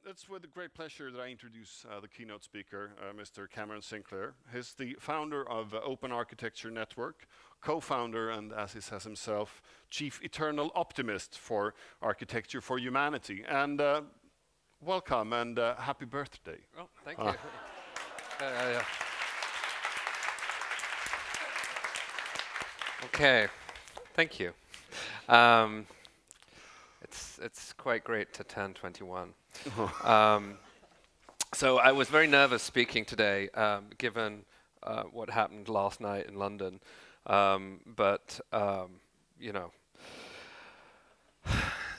it's with great pleasure that I introduce the keynote speaker, Mr. Cameron Sinclair. He's the founder of Open Architecture Network, co-founder, and as he says himself, chief eternal optimist for architecture for humanity. And welcome and happy birthday. Oh, thank you. Okay, thank you. It's quite great to turn 21. So I was very nervous speaking today, given what happened last night in London. But you know,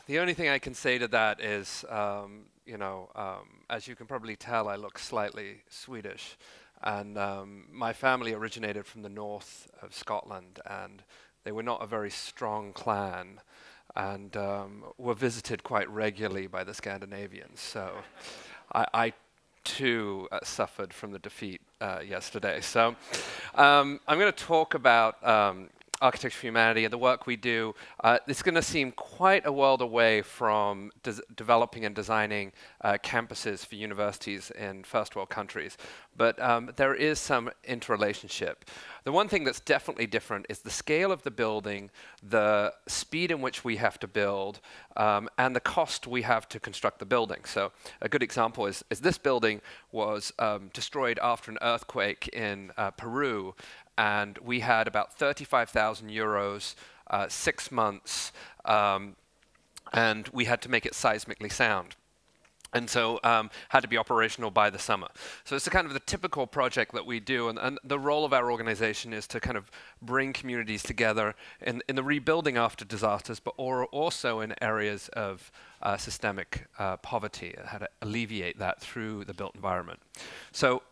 the only thing I can say to that is, you know, as you can probably tell, I look slightly Swedish. And my family originated from the north of Scotland, and they were not a very strong clan, and were visited quite regularly by the Scandinavians. So I too suffered from the defeat yesterday. So I'm going to talk about Architecture for Humanity and the work we do. It's going to seem quite a world away from developing and designing campuses for universities in first world countries, but there is some interrelationship. The one thing that's definitely different is the scale of the building, the speed in which we have to build, and the cost we have to construct the building. So a good example is this building was destroyed after an earthquake in Peru, and we had about 35,000 euros, 6 months, and we had to make it seismically sound. And so had to be operational by the summer. So it's a kind of the typical project that we do, and the role of our organization is to kind of bring communities together in the rebuilding after disasters, but also in areas of systemic poverty, how to alleviate that through the built environment. So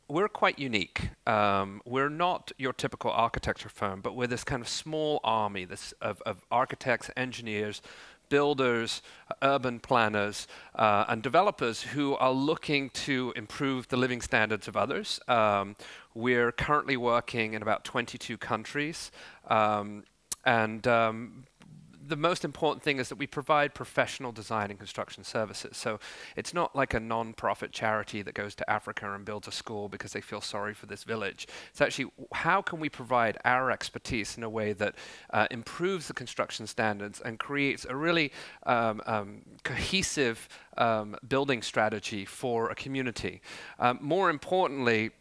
we're quite unique. We're not your typical architecture firm, but we're this kind of small army of architects, engineers, builders, urban planners, and developers who are looking to improve the living standards of others. We're currently working in about 22 countries, the most important thing is that we provide professional design and construction services. So it's not like a non-profit charity that goes to Africa and builds a school because they feel sorry for this village. It's actually, how can we provide our expertise in a way that improves the construction standards and creates a really cohesive building strategy for a community. More importantly,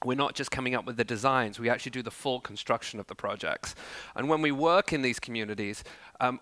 we're not just coming up with the designs, we actually do the full construction of the projects. And when we work in these communities,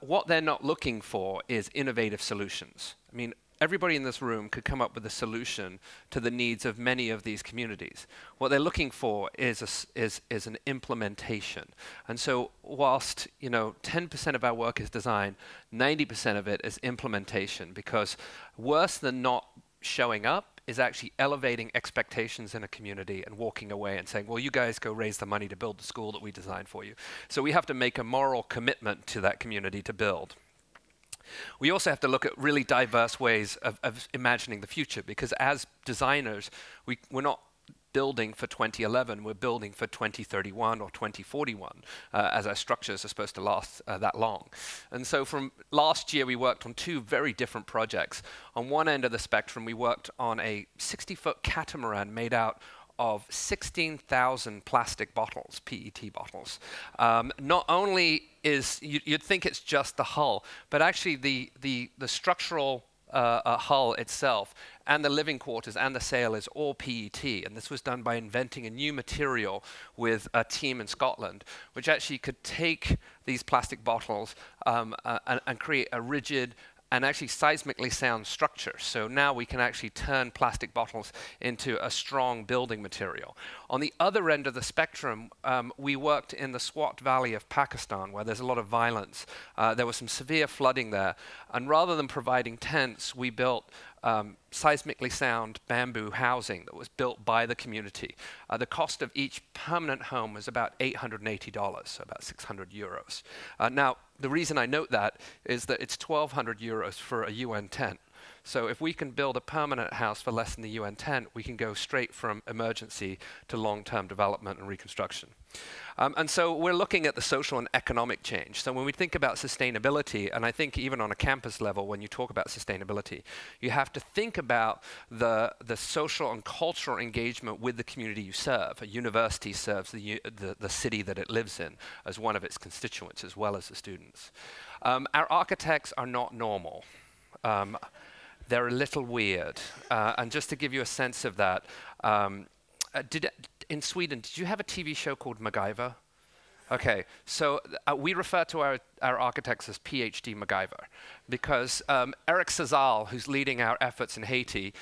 what they're not looking for is innovative solutions. I mean, everybody in this room could come up with a solution to the needs of many of these communities. What they're looking for is an implementation. And so whilst 10% of our work is design, 90% of it is implementation, because worse than not showing up is actually elevating expectations in a community and walking away and saying, well, you guys go raise the money to build the school that we designed for you. So we have to make a moral commitment to that community to build. We also have to look at really diverse ways of imagining the future, because as designers, we're not building for 2011, we're building for 2031 or 2041, as our structures are supposed to last that long. And so from last year, we worked on 2 very different projects. On one end of the spectrum, we worked on a 60-foot catamaran made out of 16,000 plastic bottles, PET bottles. Not only is, you'd think it's just the hull, but actually the structural hull itself and the living quarters and the sail is all PET, and this was done by inventing a new material with a team in Scotland, which actually could take these plastic bottles and create a rigid and actually seismically sound structure. So now we can actually turn plastic bottles into a strong building material. On the other end of the spectrum, we worked in the Swat Valley of Pakistan, where there's a lot of violence. There was some severe flooding there, and rather than providing tents, we built seismically sound bamboo housing that was built by the community. The cost of each permanent home was about $880, so about 600 euros. Now, the reason I note that is that it's 1,200 euros for a UN tent. So if we can build a permanent house for less than the UN tent, we can go straight from emergency to long-term development and reconstruction. And so we're looking at the social and economic change. So when we think about sustainability, and I think even on a campus level, when you talk about sustainability, you have to think about the social and cultural engagement with the community you serve. A university serves the city that it lives in as one of its constituents, as well as the students. Our architects are not normal. They're a little weird. And just to give you a sense of that, in Sweden, did you have a TV show called MacGyver? Okay, so we refer to our architects as PhD MacGyver because Eric Sazal, who's leading our efforts in Haiti,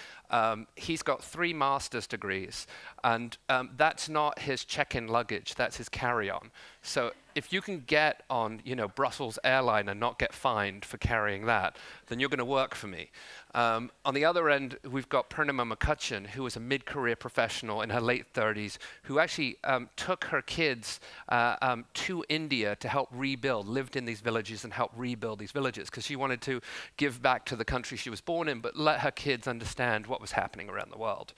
he's got 3 master's degrees, and that's not his check-in luggage, that's his carry-on. So if you can get on, Brussels airline and not get fined for carrying that, then you're going to work for me. On the other end, we've got Purnima McCutcheon, who was a mid-career professional in her late 30s, who actually took her kids to India to help rebuild, lived in these villages and helped rebuild these villages, because she wanted to give back to the country she was born in, but let her kids understand what was happening around the world.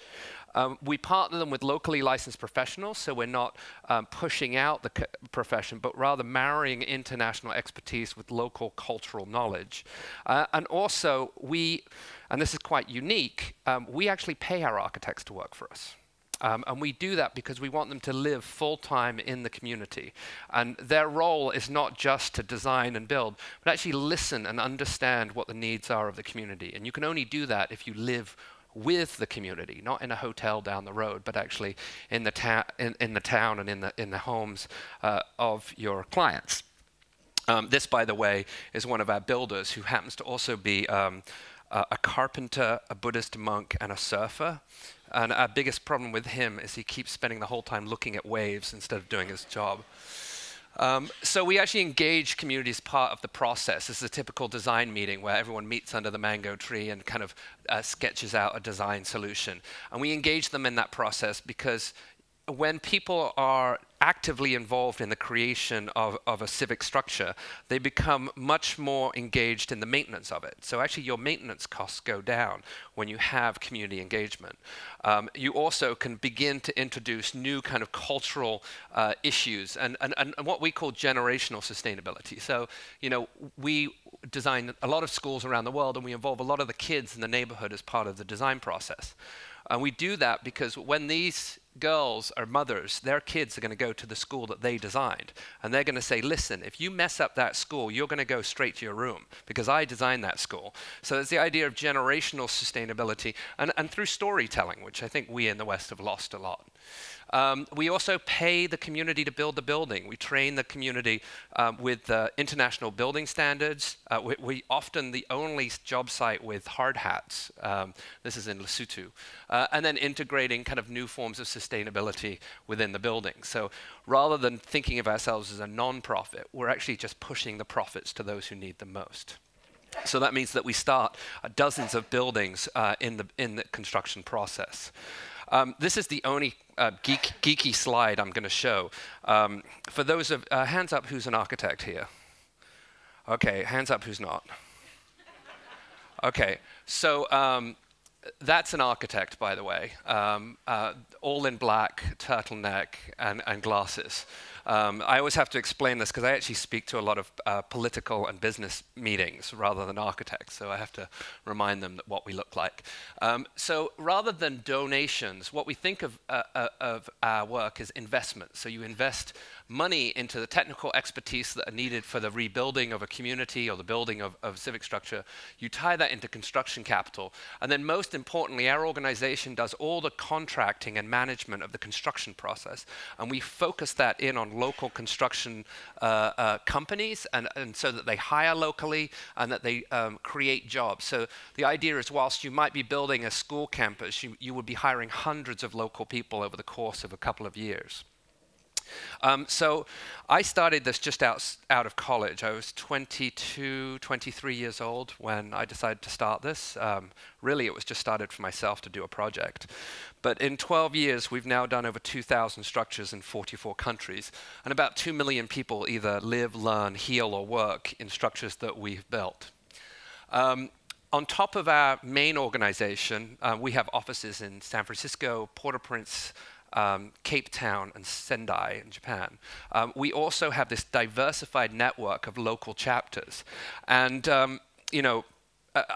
We partner them with locally licensed professionals, so we're not pushing out the profession, but rather marrying international expertise with local cultural knowledge. And also, and this is quite unique, we actually pay our architects to work for us. And we do that because we want them to live full-time in the community. And their role is not just to design and build, but actually listen and understand what the needs are of the community. And you can only do that if you live with the community, not in a hotel down the road, but actually in the town and in the homes of your clients. This, by the way, is one of our builders who happens to also be a carpenter, a Buddhist monk, and a surfer. And our biggest problem with him is he keeps spending the whole time looking at waves instead of doing his job. So we actually engage community as part of the process. This is a typical design meeting where everyone meets under the mango tree and kind of sketches out a design solution. And we engage them in that process because when people are actively involved in the creation of a civic structure, they become much more engaged in the maintenance of it. So actually your maintenance costs go down when you have community engagement. You also can begin to introduce new kind of cultural issues and what we call generational sustainability. So, we design a lot of schools around the world and we involve a lot of the kids in the neighborhood as part of the design process. And we do that because when these girls are mothers, their kids are going to go to the school that they designed. And they're going to say, listen, if you mess up that school, you're going to go straight to your room because I designed that school. So it's the idea of generational sustainability and through storytelling, which I think we in the West have lost a lot. We also pay the community to build the building. We train the community with international building standards. We often the only job site with hard hats. This is in Lesotho. And then integrating kind of new forms of sustainability within the building. So rather than thinking of ourselves as a non-profit, we're actually just pushing the profits to those who need them most. So that means that we start dozens of buildings in the construction process. This is the only geeky slide I'm going to show. For those of, hands up who's an architect here? Okay, hands up who's not. Okay, so that's an architect, by the way, all in black, turtleneck, and glasses. I always have to explain this because I actually speak to a lot of political and business meetings rather than architects, so I have to remind them that what we look like. So rather than donations, what we think of our work is investment. So you invest money into the technical expertise that are needed for the rebuilding of a community or the building of civic structure. You tie that into construction capital. And then most importantly, our organization does all the contracting and management of the construction process. And we focus that in on local construction companies and so that they hire locally and that they create jobs. So the idea is whilst you might be building a school campus, you would be hiring hundreds of local people over the course of a couple of years. So I started this just out of college. I was 22, 23 years old when I decided to start this. Really, it was just started for myself to do a project. But in 12 years, we've now done over 2,000 structures in 44 countries. And about 2 million people either live, learn, heal, or work in structures that we've built. On top of our main organization, we have offices in San Francisco, Port-au-Prince, Cape Town and Sendai in Japan. We also have this diversified network of local chapters. And, you know,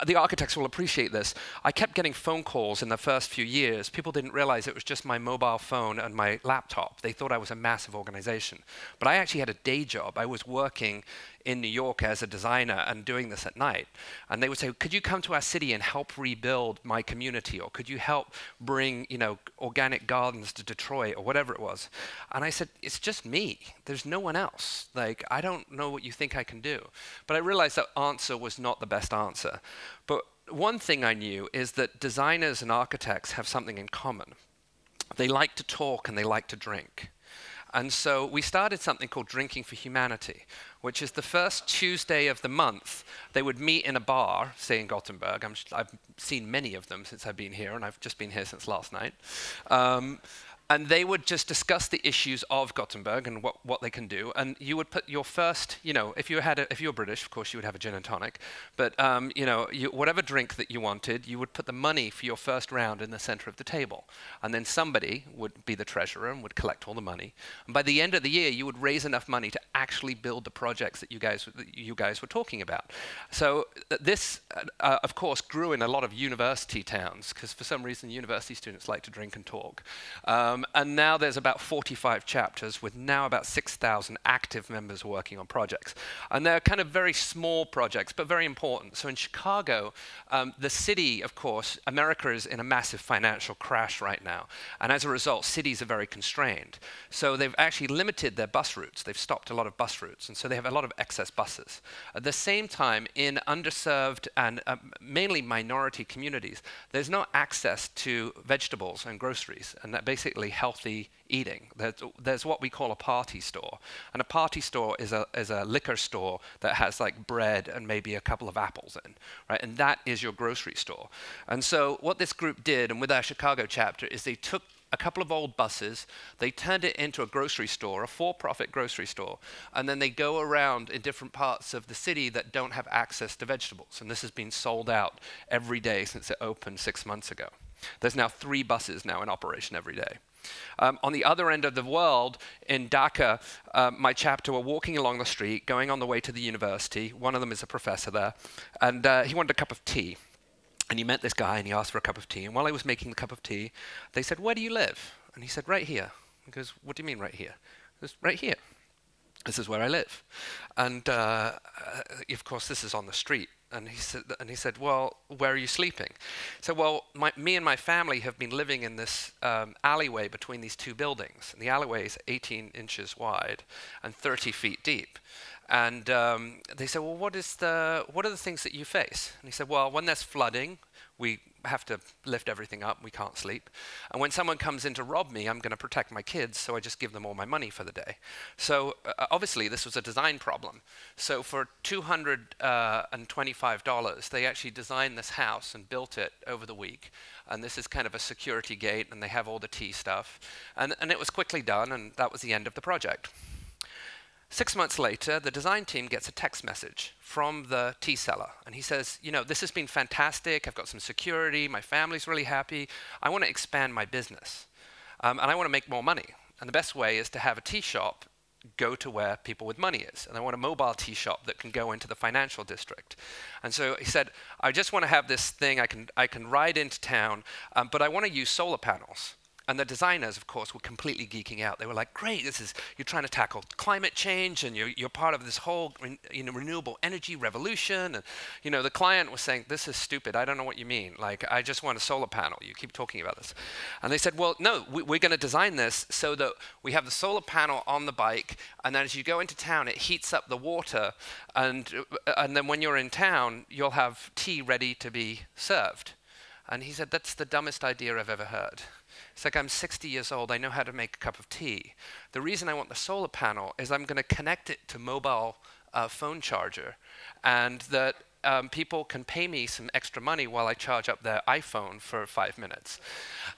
the architects will appreciate this. I kept getting phone calls in the first few years. People didn't realize it was just my mobile phone and my laptop. They thought I was a massive organization. But I actually had a day job. I was working in New York as a designer and doing this at night. And they would say, could you come to our city and help rebuild my community? Or could you help bring, you know, organic gardens to Detroit or whatever it was? And I said, it's just me. There's no one else. Like, I don't know what you think I can do. But I realized that answer was not the best answer. But one thing I knew is that designers and architects have something in common. They like to talk and they like to drink. And so we started something called Drinking for Humanity, which is the first Tuesday of the month. They would meet in a bar, say in Gothenburg. I've seen many of them since I've been here, and I've just been here since last night. And they would just discuss the issues of Gothenburg and what they can do. And you would put your first, you know, if you were British, of course, you would have a gin and tonic. But, you know, whatever drink that you wanted, you would put the money for your first round in the center of the table. And then somebody would be the treasurer and would collect all the money. And by the end of the year, you would raise enough money to actually build the projects that you guys were talking about. So this, of course, grew in a lot of university towns, because for some reason, university students like to drink and talk. And now there's about 45 chapters with now about 6,000 active members working on projects. And they're kind of very small projects, but very important. So in Chicago, the city, of course, America is in a massive financial crash right now. And as a result, cities are very constrained. So they've actually limited their bus routes. They've stopped a lot of bus routes. And so they have a lot of excess buses. At the same time, in underserved and mainly minority communities, there's no access to vegetables and groceries. And that basically healthy eating. There's what we call a party store. And a party store is a liquor store that has like bread and maybe a couple of apples in, right? And that is your grocery store. And so what this group did, and with our Chicago chapter, is they took a couple of old buses, they turned it into a grocery store, a for-profit grocery store, and then they go around in different parts of the city that don't have access to vegetables. And this has been sold out every day since it opened 6 months ago. There's now 3 buses now in operation every day. On the other end of the world, in Dhaka, my chapter were walking along the street, going on the way to the university. One of them is a professor there, and he wanted a cup of tea. And he met this guy, and he asked for a cup of tea. And while I was making the cup of tea, they said, "Where do you live?" And he said, "Right here." He goes, "What do you mean right here?" He goes, "Right here. This is where I live." And of course, this is on the street. And he said, "Well, where are you sleeping?" So, well, me and my family have been living in this alleyway between these 2 buildings. And the alleyway is 18 inches wide and 30 feet deep. And they said, "Well, what are the things that you face?" And he said, "Well, when there's flooding, we have to lift everything up. We can't sleep. And when someone comes in to rob me, I'm going to protect my kids, so I just give them all my money for the day." So obviously, this was a design problem. So for $225, they actually designed this house and built it over the week. And this is kind of a security gate, and they have all the tea stuff. And it was quickly done, and that was the end of the project. 6 months later, the design team gets a text message from the tea seller. And he says, "You know, this has been fantastic. I've got some security. My family's really happy. I want to expand my business. And I want to make more money. And the best way is to have a tea shop go to where people with money is. And I want a mobile tea shop that can go into the financial district." And so he said, "I just want to have this thing. I can ride into town, but I want to use solar panels." And the designers, of course, were completely geeking out. They were like, "Great, you're trying to tackle climate change, and you're part of this whole renewable energy revolution." And the client was saying, "This is stupid. I don't know what you mean. Like, I just want a solar panel. You keep talking about this." And they said, "Well, no, we're going to design this so that we have the solar panel on the bike, and then as you go into town, it heats up the water, and then when you're in town, you'll have tea ready to be served." And he said, "That's the dumbest idea I've ever heard." It's like, "I'm 60 years old, I know how to make a cup of tea. The reason I want the solar panel is I'm going to connect it to mobile phone charger, and that people can pay me some extra money while I charge up their iPhone for 5 minutes.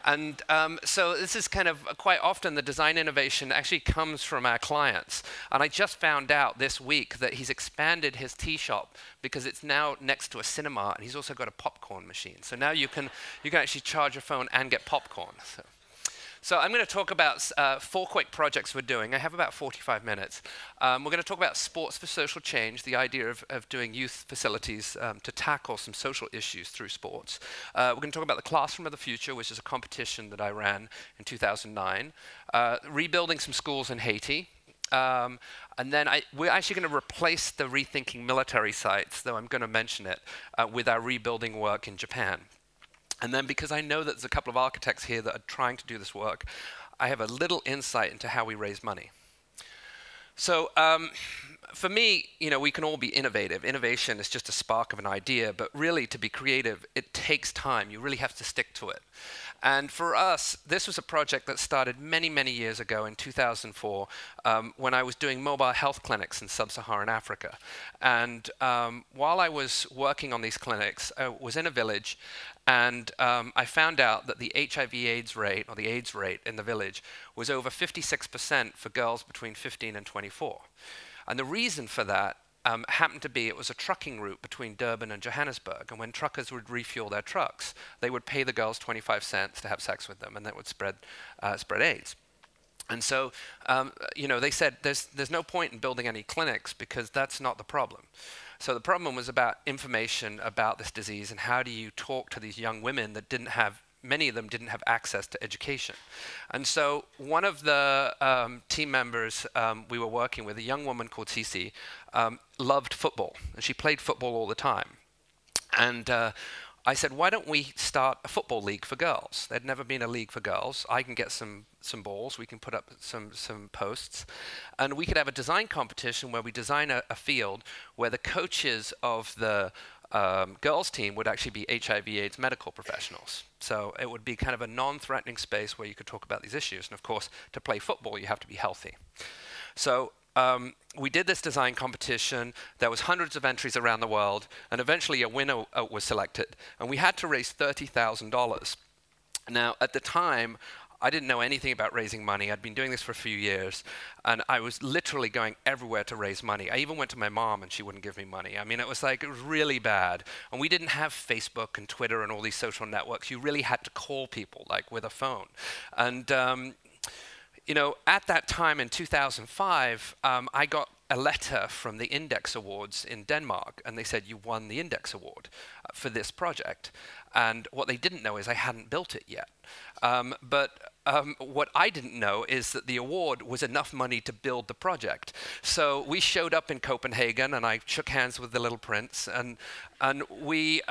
And so this is kind of quite often the design innovation actually comes from our clients. And I just found out this week that he's expanded his tea shop because it's now next to a cinema, and he's also got a popcorn machine. So now you can actually charge your phone and get popcorn. So I'm going to talk about 4 quick projects we're doing. I have about 45 minutes. We're going to talk about sports for social change, the idea of doing youth facilities to tackle some social issues through sports. We're going to talk about the Classroom of the Future, which is a competition that I ran in 2009. Rebuilding some schools in Haiti. And then we're actually going to replace the rethinking military sites, though I'm going to mention it, with our rebuilding work in Japan. And then because I know that there's a couple of architects here that are trying to do this work, I have a little insight into how we raise money. So for me, we can all be innovative. Innovation is just a spark of an idea, but really to be creative, it takes time. You really have to stick to it. And for us, this was a project that started many, many years ago in 2004 when I was doing mobile health clinics in sub-Saharan Africa. And while I was working on these clinics, I was in a village, and I found out that the HIV/AIDS rate, or the AIDS rate in the village, was over 56% for girls between 15 and 24. And the reason for that happened to be it was a trucking route between Durban and Johannesburg, and when truckers would refuel their trucks, they would pay the girls 25 cents to have sex with them, and that would spread AIDS. And so, they said there's no point in building any clinics because that's not the problem. So the problem was about information about this disease and how do you talk to these young women that many of them didn't have access to education. And so one of the team members we were working with, a young woman called Cici, loved football, and she played football all the time. And I said, why don't we start a football league for girls? There'd never been a league for girls. I can get some balls, we can put up some posts, and we could have a design competition where we design a field where the coaches of the girls team would actually be HIV/AIDS medical professionals. So it would be kind of a non-threatening space where you could talk about these issues. And of course, to play football, you have to be healthy. So we did this design competition. There was hundreds of entries around the world, and eventually a winner was selected. And we had to raise $30,000. Now, at the time, I didn't know anything about raising money. I'd been doing this for a few years, and I was literally going everywhere to raise money. I even went to my mom, and she wouldn't give me money. I mean, it was really bad. And we didn't have Facebook and Twitter and all these social networks. You really had to call people, like with a phone. And at that time in 2005, I got a letter from the Index Awards in Denmark, and they said, you won the Index Award for this project. And what they didn't know is I hadn't built it yet. But what I didn't know is that the award was enough money to build the project. So we showed up in Copenhagen, and I shook hands with the little prince, and we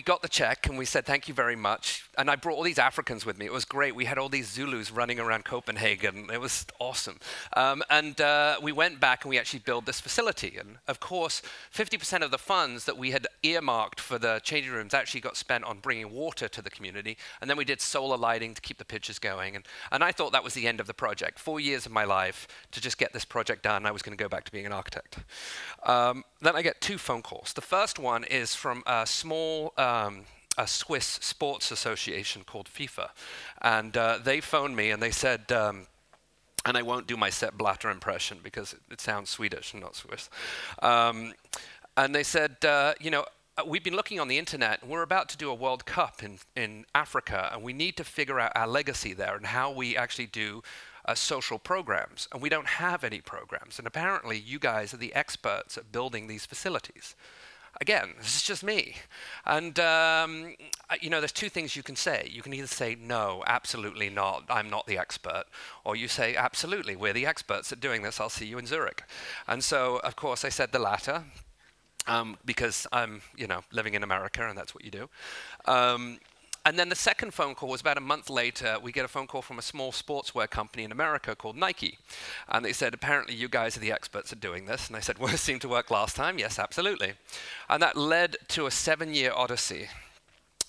got the check, and we said, thank you very much. And I brought all these Africans with me. It was great. We had all these Zulus running around Copenhagen. It was awesome. And we went back, and we actually built this facility. And of course, 50% of the funds that we had earmarked for the changing rooms actually got spent on bringing water to the community. And then we did solar lighting to keep the pitches going. And I thought that was the end of the project. 4 years of my life to just get this project done. I was going to go back to being an architect. Then I get 2 phone calls. The first one is from a small a Swiss sports association called FIFA. And they phoned me and they said, and I won't do my Sepp Blatter impression because it sounds Swedish and not Swiss. And they said, we've been looking on the internet, and we're about to do a World Cup in Africa, and we need to figure out our legacy there and how we actually do social programs. And we don't have any programs. And apparently, you guys are the experts at building these facilities. Again, this is just me. And, there's 2 things you can say. You can either say, no, absolutely not, I'm not the expert. Or you say, absolutely, we're the experts at doing this, I'll see you in Zurich. And so, of course, I said the latter, because I'm, living in America, and that's what you do. And then the second phone call was about a month later. We get a phone call from a small sportswear company in America called Nike. And they said, apparently you guys are the experts at doing this. And I said, well, it seemed to work last time. Yes, absolutely. And that led to a 7-year odyssey.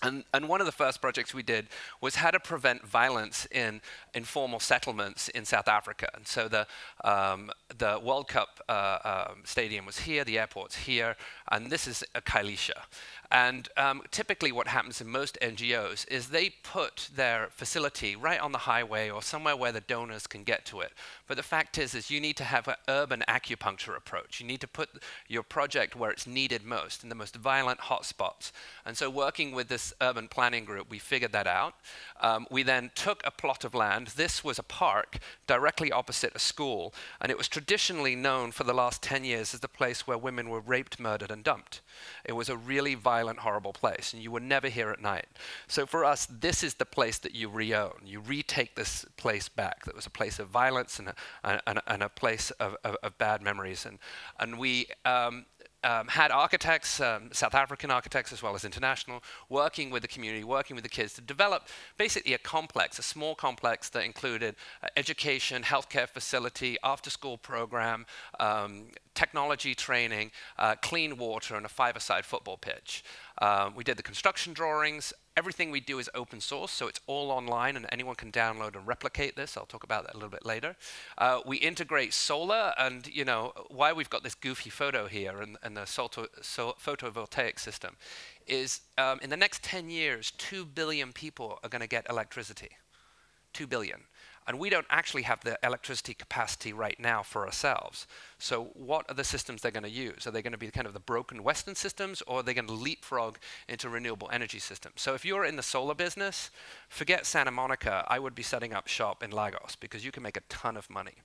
And one of the first projects we did was how to prevent violence in informal settlements in South Africa. And so the World Cup stadium was here, the airport's here, and this is a Kailisha. And typically what happens in most NGOs is they put their facility right on the highway or somewhere where the donors can get to it. But the fact is you need to have an urban acupuncture approach. You need to put your project where it's needed most, in the most violent hotspots. And so working with this this urban planning group, we figured that out. We then took a plot of land. This was a park directly opposite a school, and it was traditionally known for the last 10 years as the place where women were raped, murdered, and dumped. It was a really violent, horrible place, and you would never hear at night. So for us, this is the place that you re-own. You retake this place back. That was a place of violence and a place of bad memories. And we had architects, South African architects as well as international, working with the community, working with the kids to develop basically a complex, a small complex that included education, healthcare facility, after-school program, technology training, clean water, and a five-a-side football pitch. We did the construction drawings. Everything we do is open source, so it's all online and anyone can download and replicate this. I'll talk about that a little bit later. We integrate solar, and you know why we've got this goofy photo here and the photovoltaic system is in the next 10 years, 2 billion people are going to get electricity. 2 billion. And we don't actually have the electricity capacity right now for ourselves. So what are the systems they're going to use? Are they going to be kind of the broken Western systems, or are they going to leapfrog into renewable energy systems? So if you're in the solar business, forget Santa Monica. I would be setting up shop in Lagos because you can make a ton of money.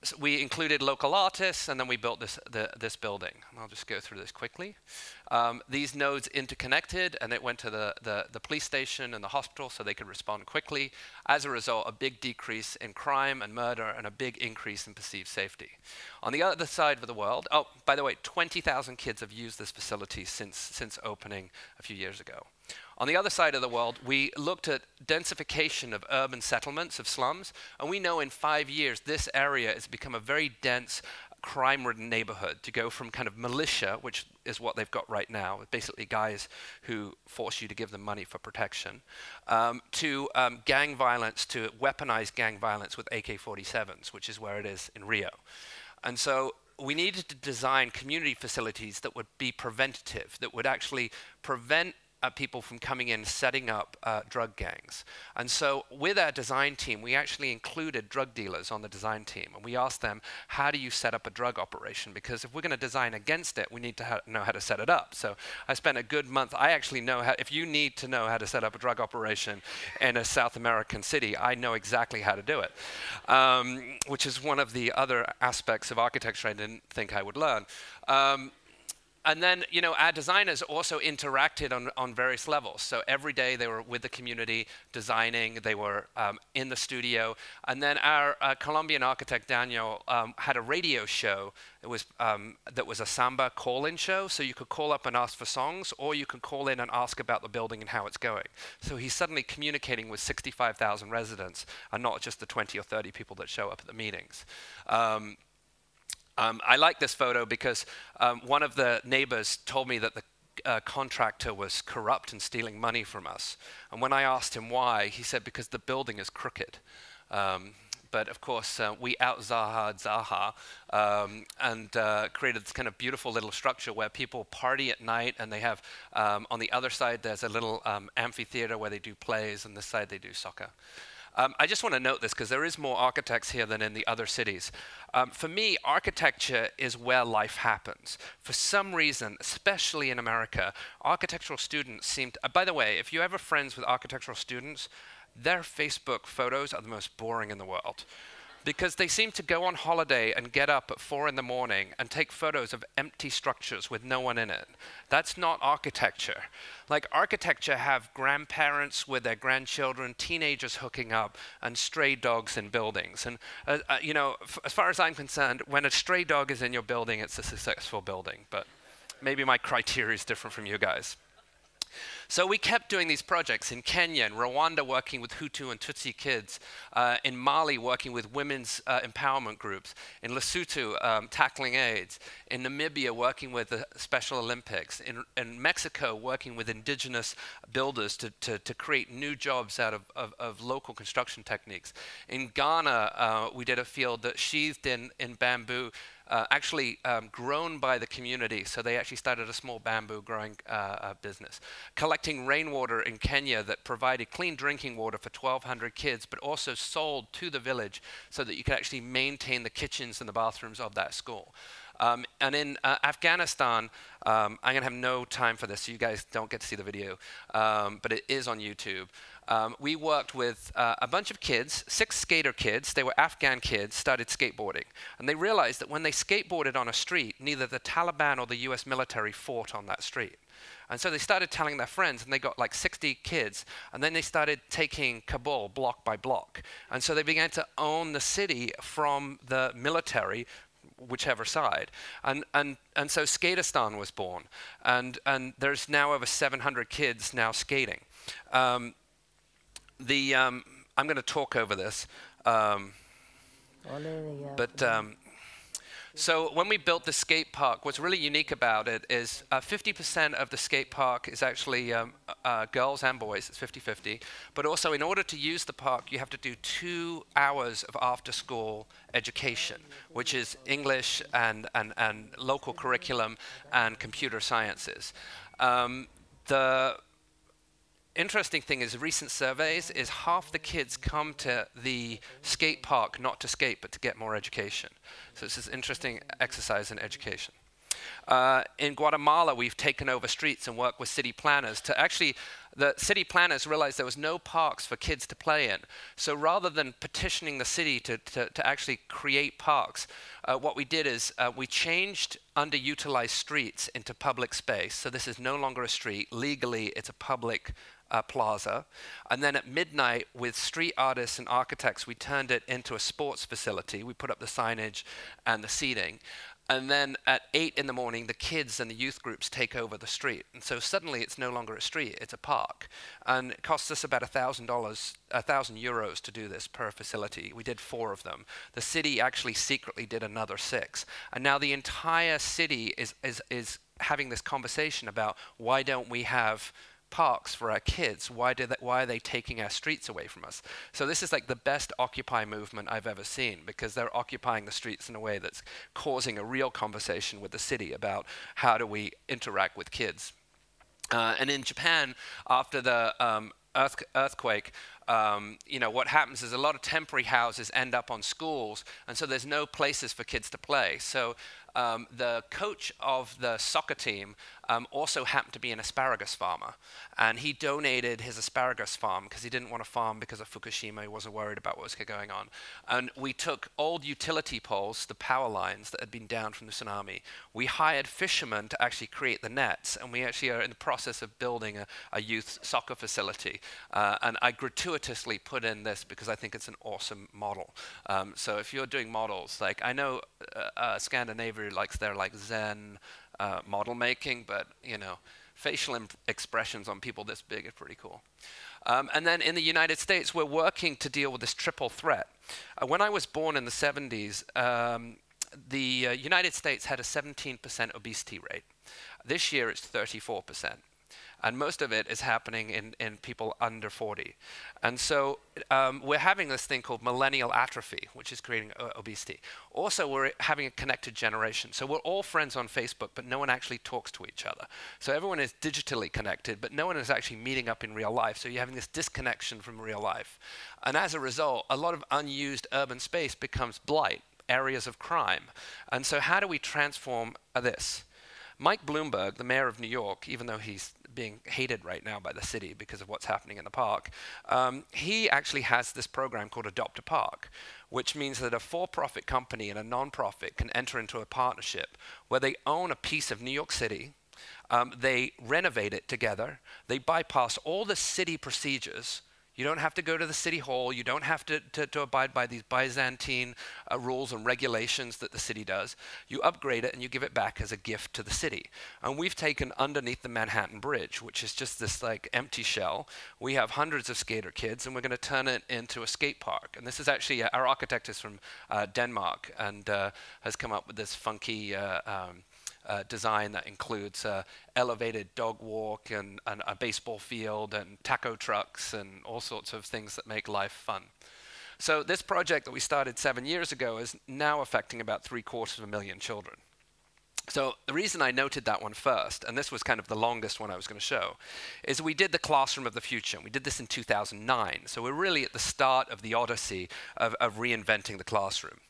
So we included local artists, and then we built this building. I'll just go through this quickly. These nodes interconnected, and it went to the police station and the hospital so they could respond quickly. As a result, a big decrease in crime and murder and a big increase in perceived safety. On the other side of the world, oh, by the way, 20,000 kids have used this facility since opening a few years ago. On the other side of the world, we looked at densification of urban settlements, of slums, and we know in 5 years this area has become a very dense, crime-ridden neighborhood, to go from kind of militia, which is what they've got right now, basically guys who force you to give them money for protection, to gang violence, to weaponized gang violence with AK-47s, which is where it is in Rio. And so we needed to design community facilities that would be preventative, that would actually prevent people from coming in setting up drug gangs. And so with our design team, we actually included drug dealers on the design team. And we asked them, how do you set up a drug operation? Because if we're going to design against it, we need to know how to set it up. So I spent a good month. I actually know how, if you need to know how to set up a drug operation in a South American city, I know exactly how to do it, which is one of the other aspects of architecture I didn't think I would learn. And then, you know, our designers also interacted on various levels. So every day they were with the community designing, they were in the studio. And then our Colombian architect, Daniel, had a radio show. It was, that was a samba call-in show. So you could call up and ask for songs, or you could call in and ask about the building and how it's going. So he's suddenly communicating with 65,000 residents and not just the 20 or 30 people that show up at the meetings. I like this photo because one of the neighbors told me that the contractor was corrupt and stealing money from us. And when I asked him why, he said because the building is crooked. But of course, we out-Zaha'd Zaha and created this kind of beautiful little structure where people party at night, and they have, on the other side, there's a little amphitheater where they do plays, and this side they do soccer. I just want to note this because there is more architects here than in the other cities. For me, architecture is where life happens. For some reason, especially in America, architectural students seem to, by the way, if you're ever friends with architectural students, their Facebook photos are the most boring in the world. Because they seem to go on holiday and get up at 4 in the morning and take photos of empty structures with no one in it. That's not architecture. Like, architecture have grandparents with their grandchildren, teenagers hooking up, and stray dogs in buildings. And you know, as far as I'm concerned, when a stray dog is in your building, it's a successful building. But maybe my criteria is different from you guys. So we kept doing these projects in Kenya and Rwanda, working with Hutu and Tutsi kids, in Mali working with women's empowerment groups, in Lesotho tackling AIDS, in Namibia working with the Special Olympics, in Mexico working with indigenous builders to create new jobs out of local construction techniques. In Ghana, we did a field that sheathed in bamboo, actually grown by the community, so they actually started a small bamboo growing business. Collecting rainwater in Kenya that provided clean drinking water for 1,200 kids, but also sold to the village so that you could actually maintain the kitchens and the bathrooms of that school. And in Afghanistan, I'm going to have no time for this, so you guys don't get to see the video, but it is on YouTube. We worked with a bunch of kids, 6 skater kids. They were Afghan kids, started skateboarding. And they realized that when they skateboarded on a street, neither the Taliban or the US military fought on that street. And so they started telling their friends, and they got like 60 kids, and then they started taking Kabul block by block. And so they began to own the city from the military, whichever side. And so Skateistan was born. And there's now over 700 kids now skating. I'm going to talk over this. So when we built the skate park, what's really unique about it is 50% of the skate park is actually girls and boys. It's 50-50. But also, in order to use the park, you have to do 2 hours of after-school education, which is English and local curriculum and computer sciences. The interesting thing is recent surveys is half the kids come to the skate park not to skate but to get more education. So it's this interesting exercise in education. In Guatemala, we've taken over streets and worked with city planners to actually, the city planners realized there was no parks for kids to play in. So rather than petitioning the city to actually create parks, what we did is we changed underutilized streets into public space. So this is no longer a street. Legally, it's a public plaza. And then at midnight, with street artists and architects, we turned it into a sports facility. We put up the signage and the seating. And then at 8 in the morning, the kids and the youth groups take over the street. And so suddenly it's no longer a street, it's a park. And it costs us about €1,000 to do this per facility. We did 4 of them. The city actually secretly did another 6. And now the entire city is having this conversation about why don't we have parks for our kids? Why are they taking our streets away from us? So this is like the best Occupy movement I've ever seen, because they're occupying the streets in a way that's causing a real conversation with the city about how do we interact with kids. And in Japan, after the earthquake, you know, what happens is a lot of temporary houses end up on schools, and so there's no places for kids to play. So the coach of the soccer team also happened to be an asparagus farmer, and he donated his asparagus farm because he didn't want to farm because of Fukushima. He wasn't worried about what was going on. And we took old utility poles, the power lines that had been down from the tsunami. We hired fishermen to actually create the nets, and we actually are in the process of building a youth soccer facility. And I gratuitously put in this because I think it's an awesome model. So if you're doing models, like I know Scandinavia likes their like Zen model making, but you know, facial expressions on people this big are pretty cool. And then in the United States, we're working to deal with this triple threat. When I was born in the 70s, the United States had a 17% obesity rate. This year it's 34%. And most of it is happening in people under 40. And so we're having this thing called millennial atrophy, which is creating obesity. Also, we're having a connected generation. So we're all friends on Facebook, but no one actually talks to each other. So everyone is digitally connected, but no one is actually meeting up in real life. So you're having this disconnection from real life. And as a result, a lot of unused urban space becomes blight, areas of crime. And so how do we transform this? Mike Bloomberg, the mayor of New York, even though he's being hated right now by the city because of what's happening in the park, he actually has this program called Adopt a Park, which means that a for-profit company and a non-profit can enter into a partnership where they own a piece of New York City, they renovate it together, they bypass all the city procedures. You don't have to go to the city hall. You don't have to abide by these Byzantine rules and regulations that the city does. You upgrade it and you give it back as a gift to the city. And we've taken underneath the Manhattan Bridge, which is just this like empty shell. We have hundreds of skater kids, and we're going to turn it into a skate park. And this is actually, our architect is from Denmark and has come up with this funky design that includes elevated dog walk and a baseball field and taco trucks and all sorts of things that make life fun. So this project that we started 7 years ago is now affecting about 750,000 children. So the reason I noted that one first, and this was kind of the longest one I was going to show, is we did the classroom of the future. We did this in 2009. So we're really at the start of the odyssey of reinventing the classroom.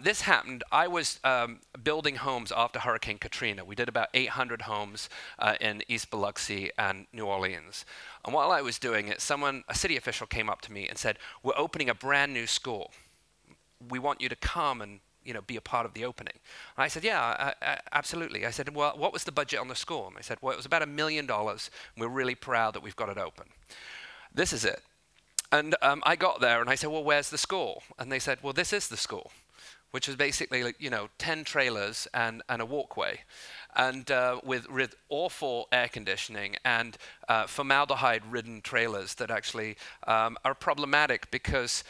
This happened, I was building homes after Hurricane Katrina. We did about 800 homes in East Biloxi and New Orleans. And while I was doing it, a city official came up to me and said, "We're opening a brand new school. We want you to come and be a part of the opening." And I said, "Yeah, absolutely." I said, "Well, what was the budget on the school?" And they said, "Well, it was about $1 million. And we're really proud that we've got it open. This is it." And I got there and I said, "Well, where's the school?" And they said, "Well, this is the school," which was basically like, 10 trailers and a walkway, and with awful air conditioning and formaldehyde-ridden trailers that actually are problematic because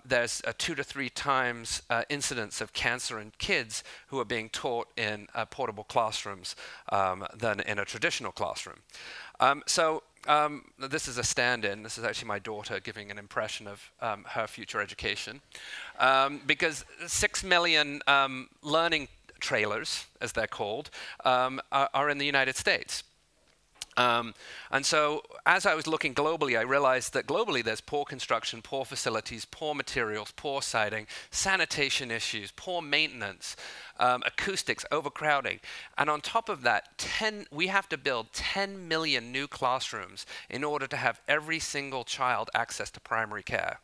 there's a 2 to 3 times incidence of cancer in kids who are being taught in portable classrooms than in a traditional classroom. This is a stand-in. This is actually my daughter giving an impression of her future education. Because 6 million learning trailers, as they're called, are in the United States. And so as I was looking globally, I realized that globally there's poor construction, poor facilities, poor materials, poor siting, sanitation issues, poor maintenance, acoustics, overcrowding. And on top of that, we have to build 10 million new classrooms in order to have every single child access to primary care.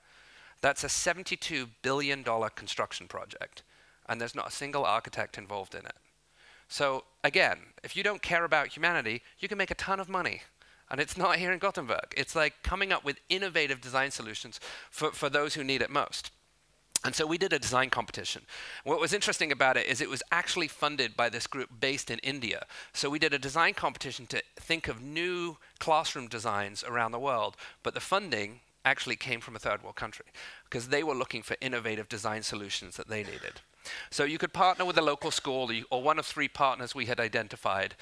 That's a $72 billion construction project, and there's not a single architect involved in it. So again, if you don't care about humanity, you can make a ton of money. And it's not here in Gothenburg. It's like coming up with innovative design solutions for those who need it most. And so we did a design competition. What was interesting about it is it was actually funded by this group based in India. So we did a design competition to think of new classroom designs around the world, but the funding actually came from a third world country because they were looking for innovative design solutions that they needed. So you could partner with a local school or one of 3 partners we had identified.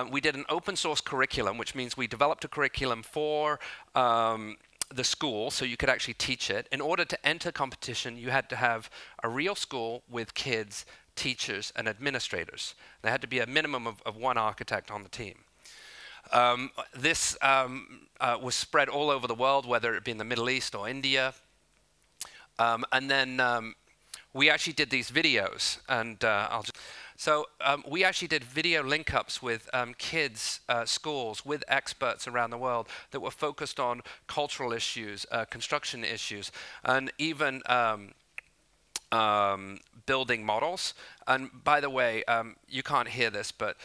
We did an open source curriculum, which means we developed a curriculum for the school so you could actually teach it. In order to enter competition, you had to have a real school with kids, teachers, and administrators. There had to be a minimum of 1 architect on the team. This was spread all over the world, whether it be in the Middle East or India. And then we actually did these videos, and we actually did video link-ups with kids, schools, with experts around the world that were focused on cultural issues, construction issues, and even building models. And by the way, you can't hear this, but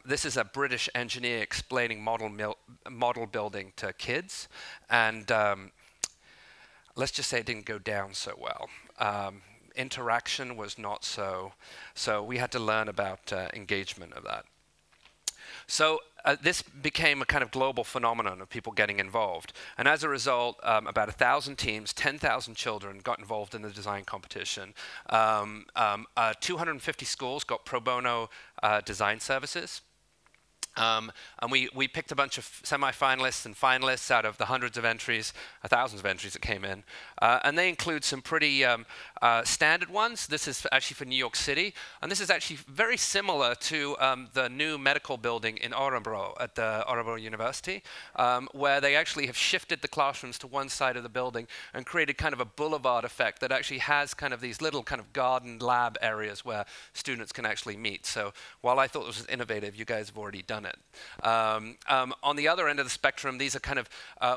this is a British engineer explaining model building to kids, and let's just say it didn't go down so well. Interaction was not so we had to learn about engagement of that. So this became a kind of global phenomenon of people getting involved. And as a result, about 1,000 teams, 10,000 children got involved in the design competition. 250 schools got pro bono design services. And we picked a bunch of semi-finalists and finalists out of the hundreds of entries, thousands of entries that came in. And they include some pretty standard ones. This is actually for New York City. And this is actually very similar to the new medical building in Örebro at the Örebro University, where they actually have shifted the classrooms to one side of the building and created kind of a boulevard effect that actually has kind of these little kind of garden lab areas where students can actually meet. So while I thought this was innovative, you guys have already done it. On the other end of the spectrum, these are kind of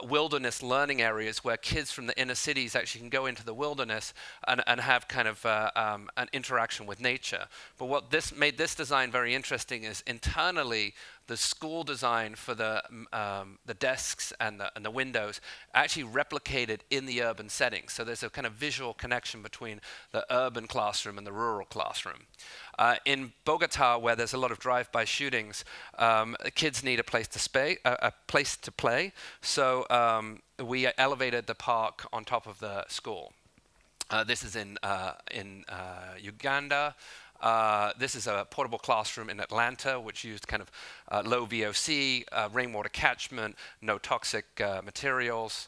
wilderness learning areas where kids from the inner cities actually can go into the wilderness and have kind of an interaction with nature. But what made this design very interesting is internally the school design for the desks and the windows actually replicated in the urban setting. So there's a kind of visual connection between the urban classroom and the rural classroom. In Bogota, where there's a lot of drive-by shootings, kids need a place to play. So we elevated the park on top of the school. This is in Uganda. This is a portable classroom in Atlanta, which used kind of low VOC, rainwater catchment, no toxic materials.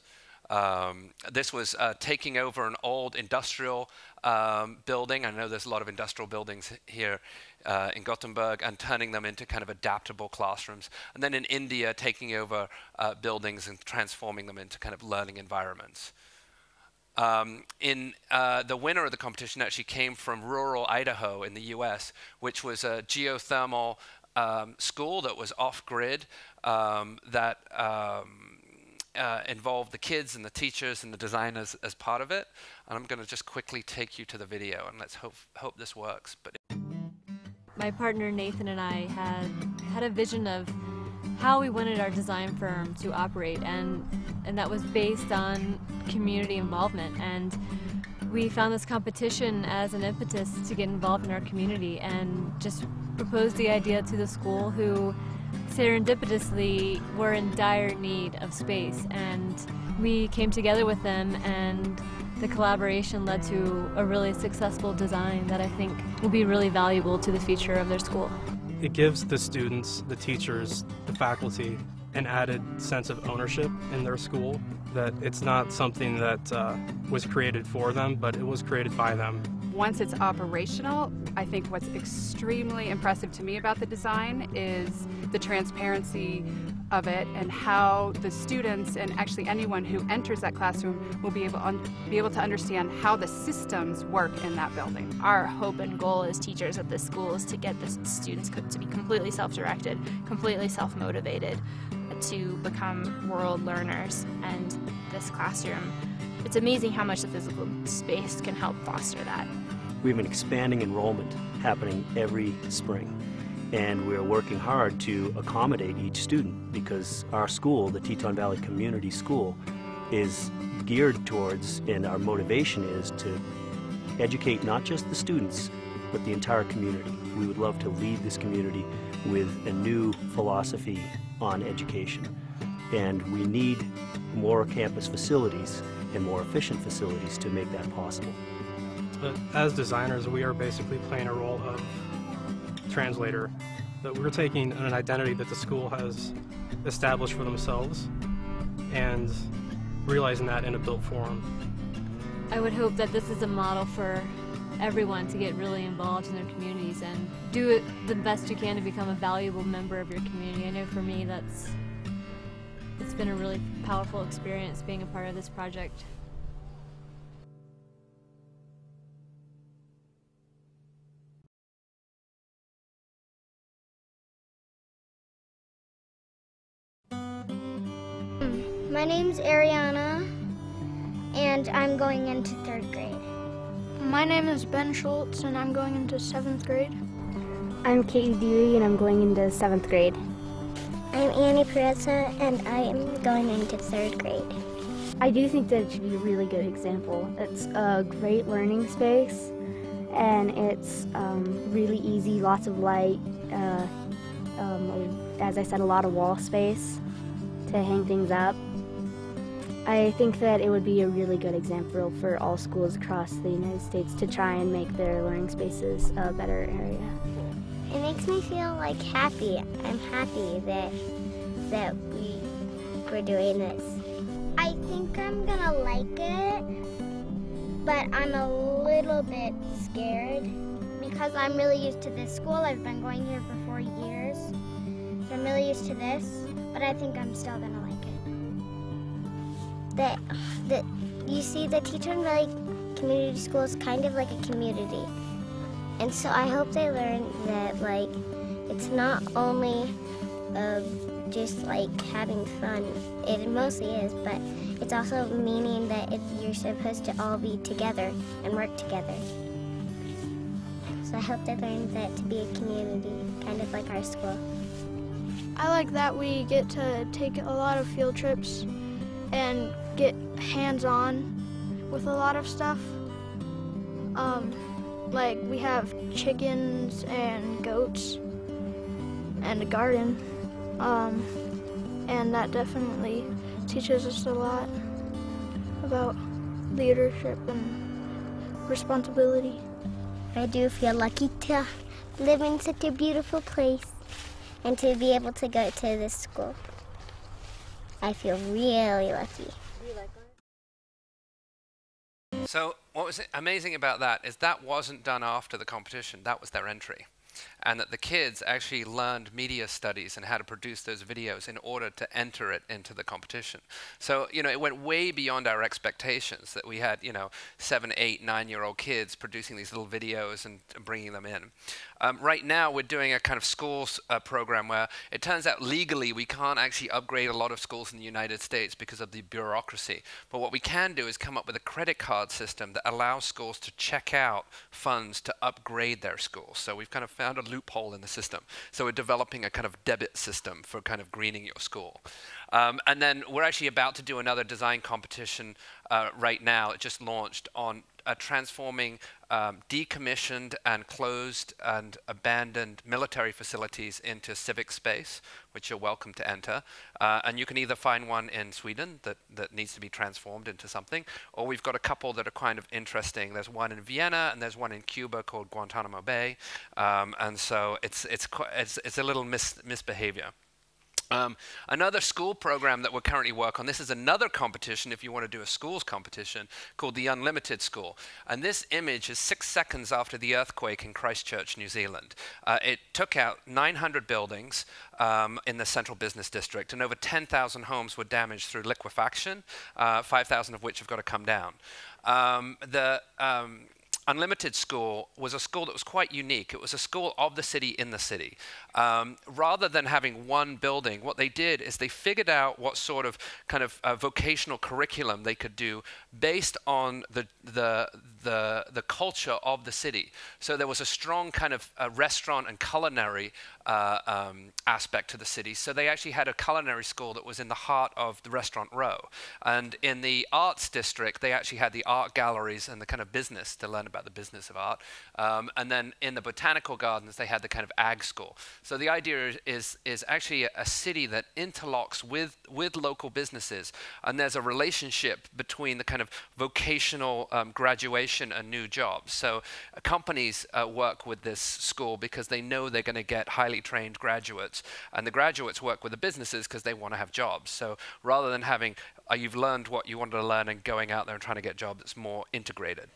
This was taking over an old industrial building. I know there's a lot of industrial buildings here in Gothenburg, and turning them into kind of adaptable classrooms. And then in India, taking over buildings and transforming them into kind of learning environments. The winner of the competition actually came from rural Idaho in the US, which was a geothermal school that was off-grid, that involved the kids and the teachers and the designers as part of it. And I'm going to just quickly take you to the video, and let's hope this works. But my partner Nathan and I had a vision of how we wanted our design firm to operate, and that was based on community involvement. And we found this competition as an impetus to get involved in our community, and just proposed the idea to the school, who serendipitously were in dire need of space. And we came together with them, and the collaboration led to a really successful design that I think will be really valuable to the future of their school. It gives the students, the teachers, the faculty an added sense of ownership in their school, that it's not something that was created for them, but it was created by them. Once it's operational, I think what's extremely impressive to me about the design is the transparency of it, and how the students, and actually anyone who enters that classroom, will be able to understand how the systems work in that building. Our hope and goal as teachers at this school is to get the students to be completely self-directed, completely self-motivated, to become world learners. And this classroom, it's amazing how much the physical space can help foster that. We have an expanding enrollment happening every spring, and we're working hard to accommodate each student, because our school, the Teton Valley Community School, is geared towards, and our motivation is to educate not just the students, but the entire community. We would love to lead this community with a new philosophy on education, and we need more campus facilities and more efficient facilities to make that possible. But as designers, we are basically playing a role of translator, that we're taking an identity that the school has established for themselves and realizing that in a built form. I would hope that this is a model for everyone to get really involved in their communities and do it the best you can to become a valuable member of your community. I know for me it's been a really powerful experience being a part of this project. My name's Ariana, and I'm going into 3rd grade. My name is Ben Schultz, and I'm going into 7th grade. I'm Katie Deary, and I'm going into 7th grade. I'm Annie Pereza, and I am going into 3rd grade. I do think that it should be a really good example. It's a great learning space, and it's really easy, lots of light, as I said, a lot of wall space to hang things up. I think that it would be a really good example for all schools across the United States to try and make their learning spaces a better area. It makes me feel like happy. I'm happy that we're doing this. I think I'm gonna like it, but I'm a little bit scared because I'm really used to this school. I've been going here for 4 years, so I'm really used to this, but I think I'm still gonna like it. You see, the Teton Valley Community School is kind of like a community. And so I hope they learn that, like, it's not only just like having fun. It mostly is, but it's also meaning that you're supposed to all be together and work together. So I hope they learn that to be a community, kind of like our school. I like that we get to take a lot of field trips and get hands-on with a lot of stuff. Like we have chickens and goats and a garden, and that definitely teaches us a lot about leadership and responsibility. I do feel lucky to live in such a beautiful place and to be able to go to this school. I feel really lucky. So what was amazing about that is that wasn't done after the competition, that was their entry. And that the kids actually learned media studies and how to produce those videos in order to enter it into the competition. So, you know, it went way beyond our expectations that we had, you know, 7, 8, 9-year-old kids producing these little videos and bringing them in. Right now, we're doing a kind of schools program where it turns out legally we can't actually upgrade a lot of schools in the United States because of the bureaucracy. But what we can do is come up with a credit card system that allows schools to check out funds to upgrade their schools. So we've kind of found a loophole in the system. So we're developing a kind of debit system for kind of greening your school. And then we're actually about to do another design competition right now. It just launched on transforming decommissioned and closed and abandoned military facilities into civic space, which you're welcome to enter. And you can either find one in Sweden that needs to be transformed into something, or we've got a couple that are kind of interesting. There's one in Vienna and there's one in Cuba called Guantanamo Bay. And so it's a little misbehavior. Another school program that we're currently working on, this is another competition if you want to do a schools competition, called the Unlimited School. And this image is 6 seconds after the earthquake in Christchurch, New Zealand. It took out 900 buildings in the central business district, and over 10,000 homes were damaged through liquefaction, 5,000 of which have got to come down. Unlimited School was a school that was quite unique. It was a school of the city in the city. Rather than having one building, what they did is they figured out what sort of kind of vocational curriculum they could do based on the culture of the city. So there was a strong kind of restaurant and culinary aspect to the city. So they actually had a culinary school that was in the heart of the restaurant row. And in the arts district, they actually had the art galleries and the kind of business to learn about the business of art. And then in the botanical gardens, they had the kind of ag school. So the idea is actually a city that interlocks with local businesses. And there's a relationship between the kind of vocational graduation and new jobs. So companies work with this school because they know they're going to get highly trained graduates. And the graduates work with the businesses because they want to have jobs. So rather than having, you've learned what you wanted to learn and going out there and trying to get a job, that's more integrated.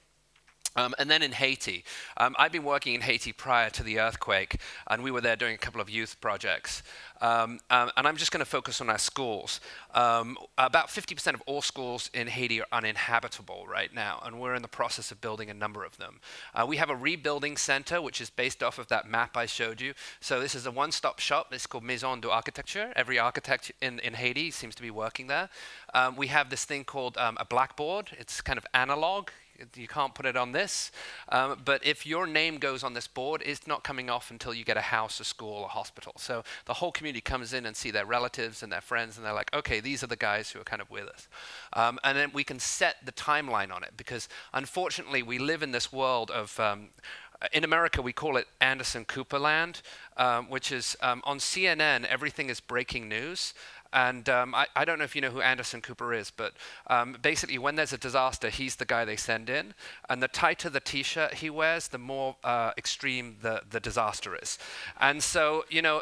And then in Haiti, I've been working in Haiti prior to the earthquake, and we were there doing a couple of youth projects. And I'm just going to focus on our schools. About 50% of all schools in Haiti are uninhabitable right now, and we're in the process of building a number of them. We have a rebuilding center, which is based off of that map I showed you. So this is a one-stop shop. It's called Maison d'Architecture. Every architect in Haiti seems to be working there. We have this thing called a blackboard. It's kind of analog. You can't put it on this, but if your name goes on this board, it's not coming off until you get a house, a school, a hospital. So the whole community comes in and see their relatives and their friends, and they're like, okay, these are the guys who are kind of with us. And then we can set the timeline on it, because unfortunately we live in this world of, in America we call it Anderson Cooper land, which is on CNN, everything is breaking news. And I don't know if you know who Anderson Cooper is, but basically when there's a disaster, he's the guy they send in. And the tighter the T-shirt he wears, the more extreme the disaster is. And so, you know,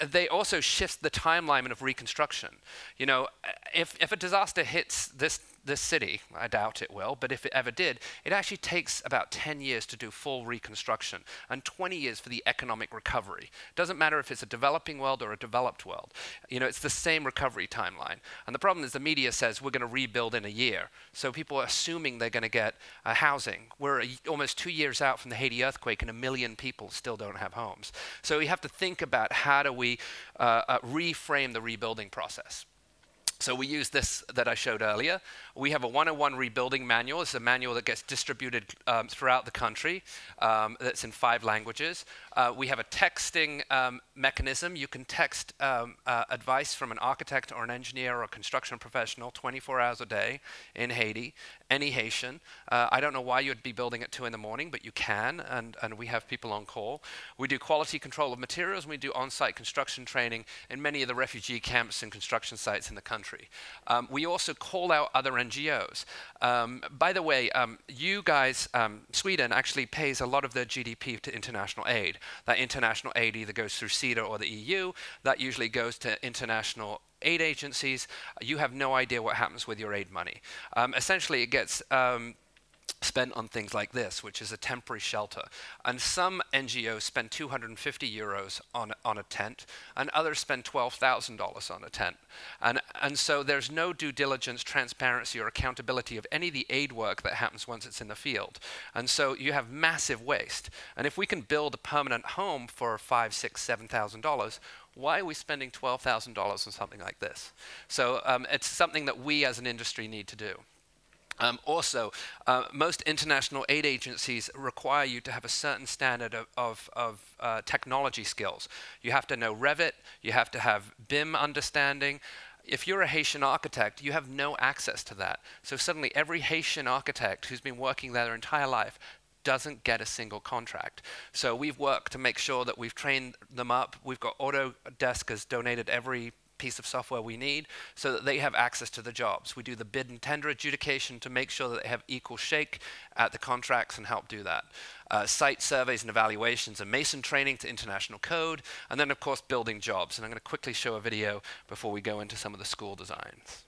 they also shift the timeline of reconstruction. You know, if a disaster hits this city, I doubt it will, but if it ever did, it actually takes about 10 years to do full reconstruction and 20 years for the economic recovery. It doesn't matter if it's a developing world or a developed world. You know, it's the same recovery timeline. And the problem is the media says we're going to rebuild in a year. So people are assuming they're going to get housing. We're almost 2 years out from the Haiti earthquake and 1 million people still don't have homes. So we have to think about how do we reframe the rebuilding process. So we use this that I showed earlier. We have a 101 rebuilding manual. It's a manual that gets distributed throughout the country. That's in 5 languages. We have a texting mechanism. You can text advice from an architect or an engineer or a construction professional 24 hours a day in Haiti, any Haitian. I don't know why you'd be building at 2 in the morning, but you can, and we have people on call. We do quality control of materials, and we do on-site construction training in many of the refugee camps and construction sites in the country. We also call out other NGOs. By the way, you guys, Sweden actually pays a lot of their GDP to international aid. That international aid either goes through CEDA or the EU. That usually goes to international aid agencies. You have no idea what happens with your aid money. Essentially, it gets spent on things like this, which is a temporary shelter. And some NGOs spend 250 euros on a tent, and others spend $12,000 on a tent. And so there's no due diligence, transparency, or accountability of any of the aid work that happens once it's in the field. And so you have massive waste. And if we can build a permanent home for $5,000, $6,000, $7,000, why are we spending $12,000 on something like this? So it's something that we as an industry need to do. Also, most international aid agencies require you to have a certain standard of technology skills. You have to know Revit, you have to have BIM understanding. If you're a Haitian architect, you have no access to that. So suddenly every Haitian architect who's been working there their entire life doesn't get a single contract. So we've worked to make sure that we've trained them up. We've got Autodesk has donated every piece of software we need so that they have access to the jobs. We do the bid and tender adjudication to make sure that they have equal shake at the contracts and help do that. Site surveys and evaluations and mason training to international code, and then of course building jobs. And I'm going to quickly show a video before we go into some of the school designs.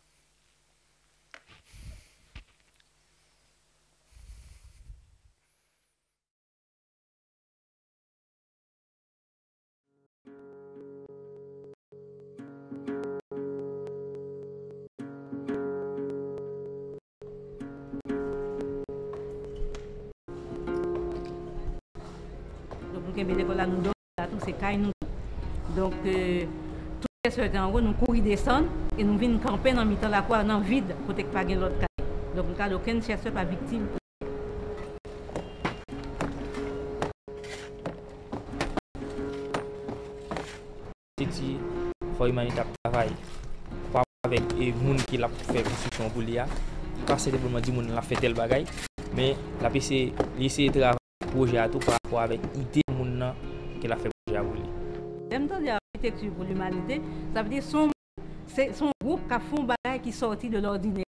Donc, tout ce temps, nous courir descendre et nous venons camper dans le la quoi dans vide pour pas gagner l'autre cas. Donc, le cas aucun chercheur pas victime. C'est faut humanité travail avec les gens qui l'a fait construction pour l'IA. Pas simplement dire moun l'a fait tel bagay, mais la PC essayer de travailler projet à tout par rapport avec idée moun qui l'a fait projet à vous. Même temps l'architecture pour l'humanité, ça veut dire son groupe qui font bagay qui sorti de l'ordinaire.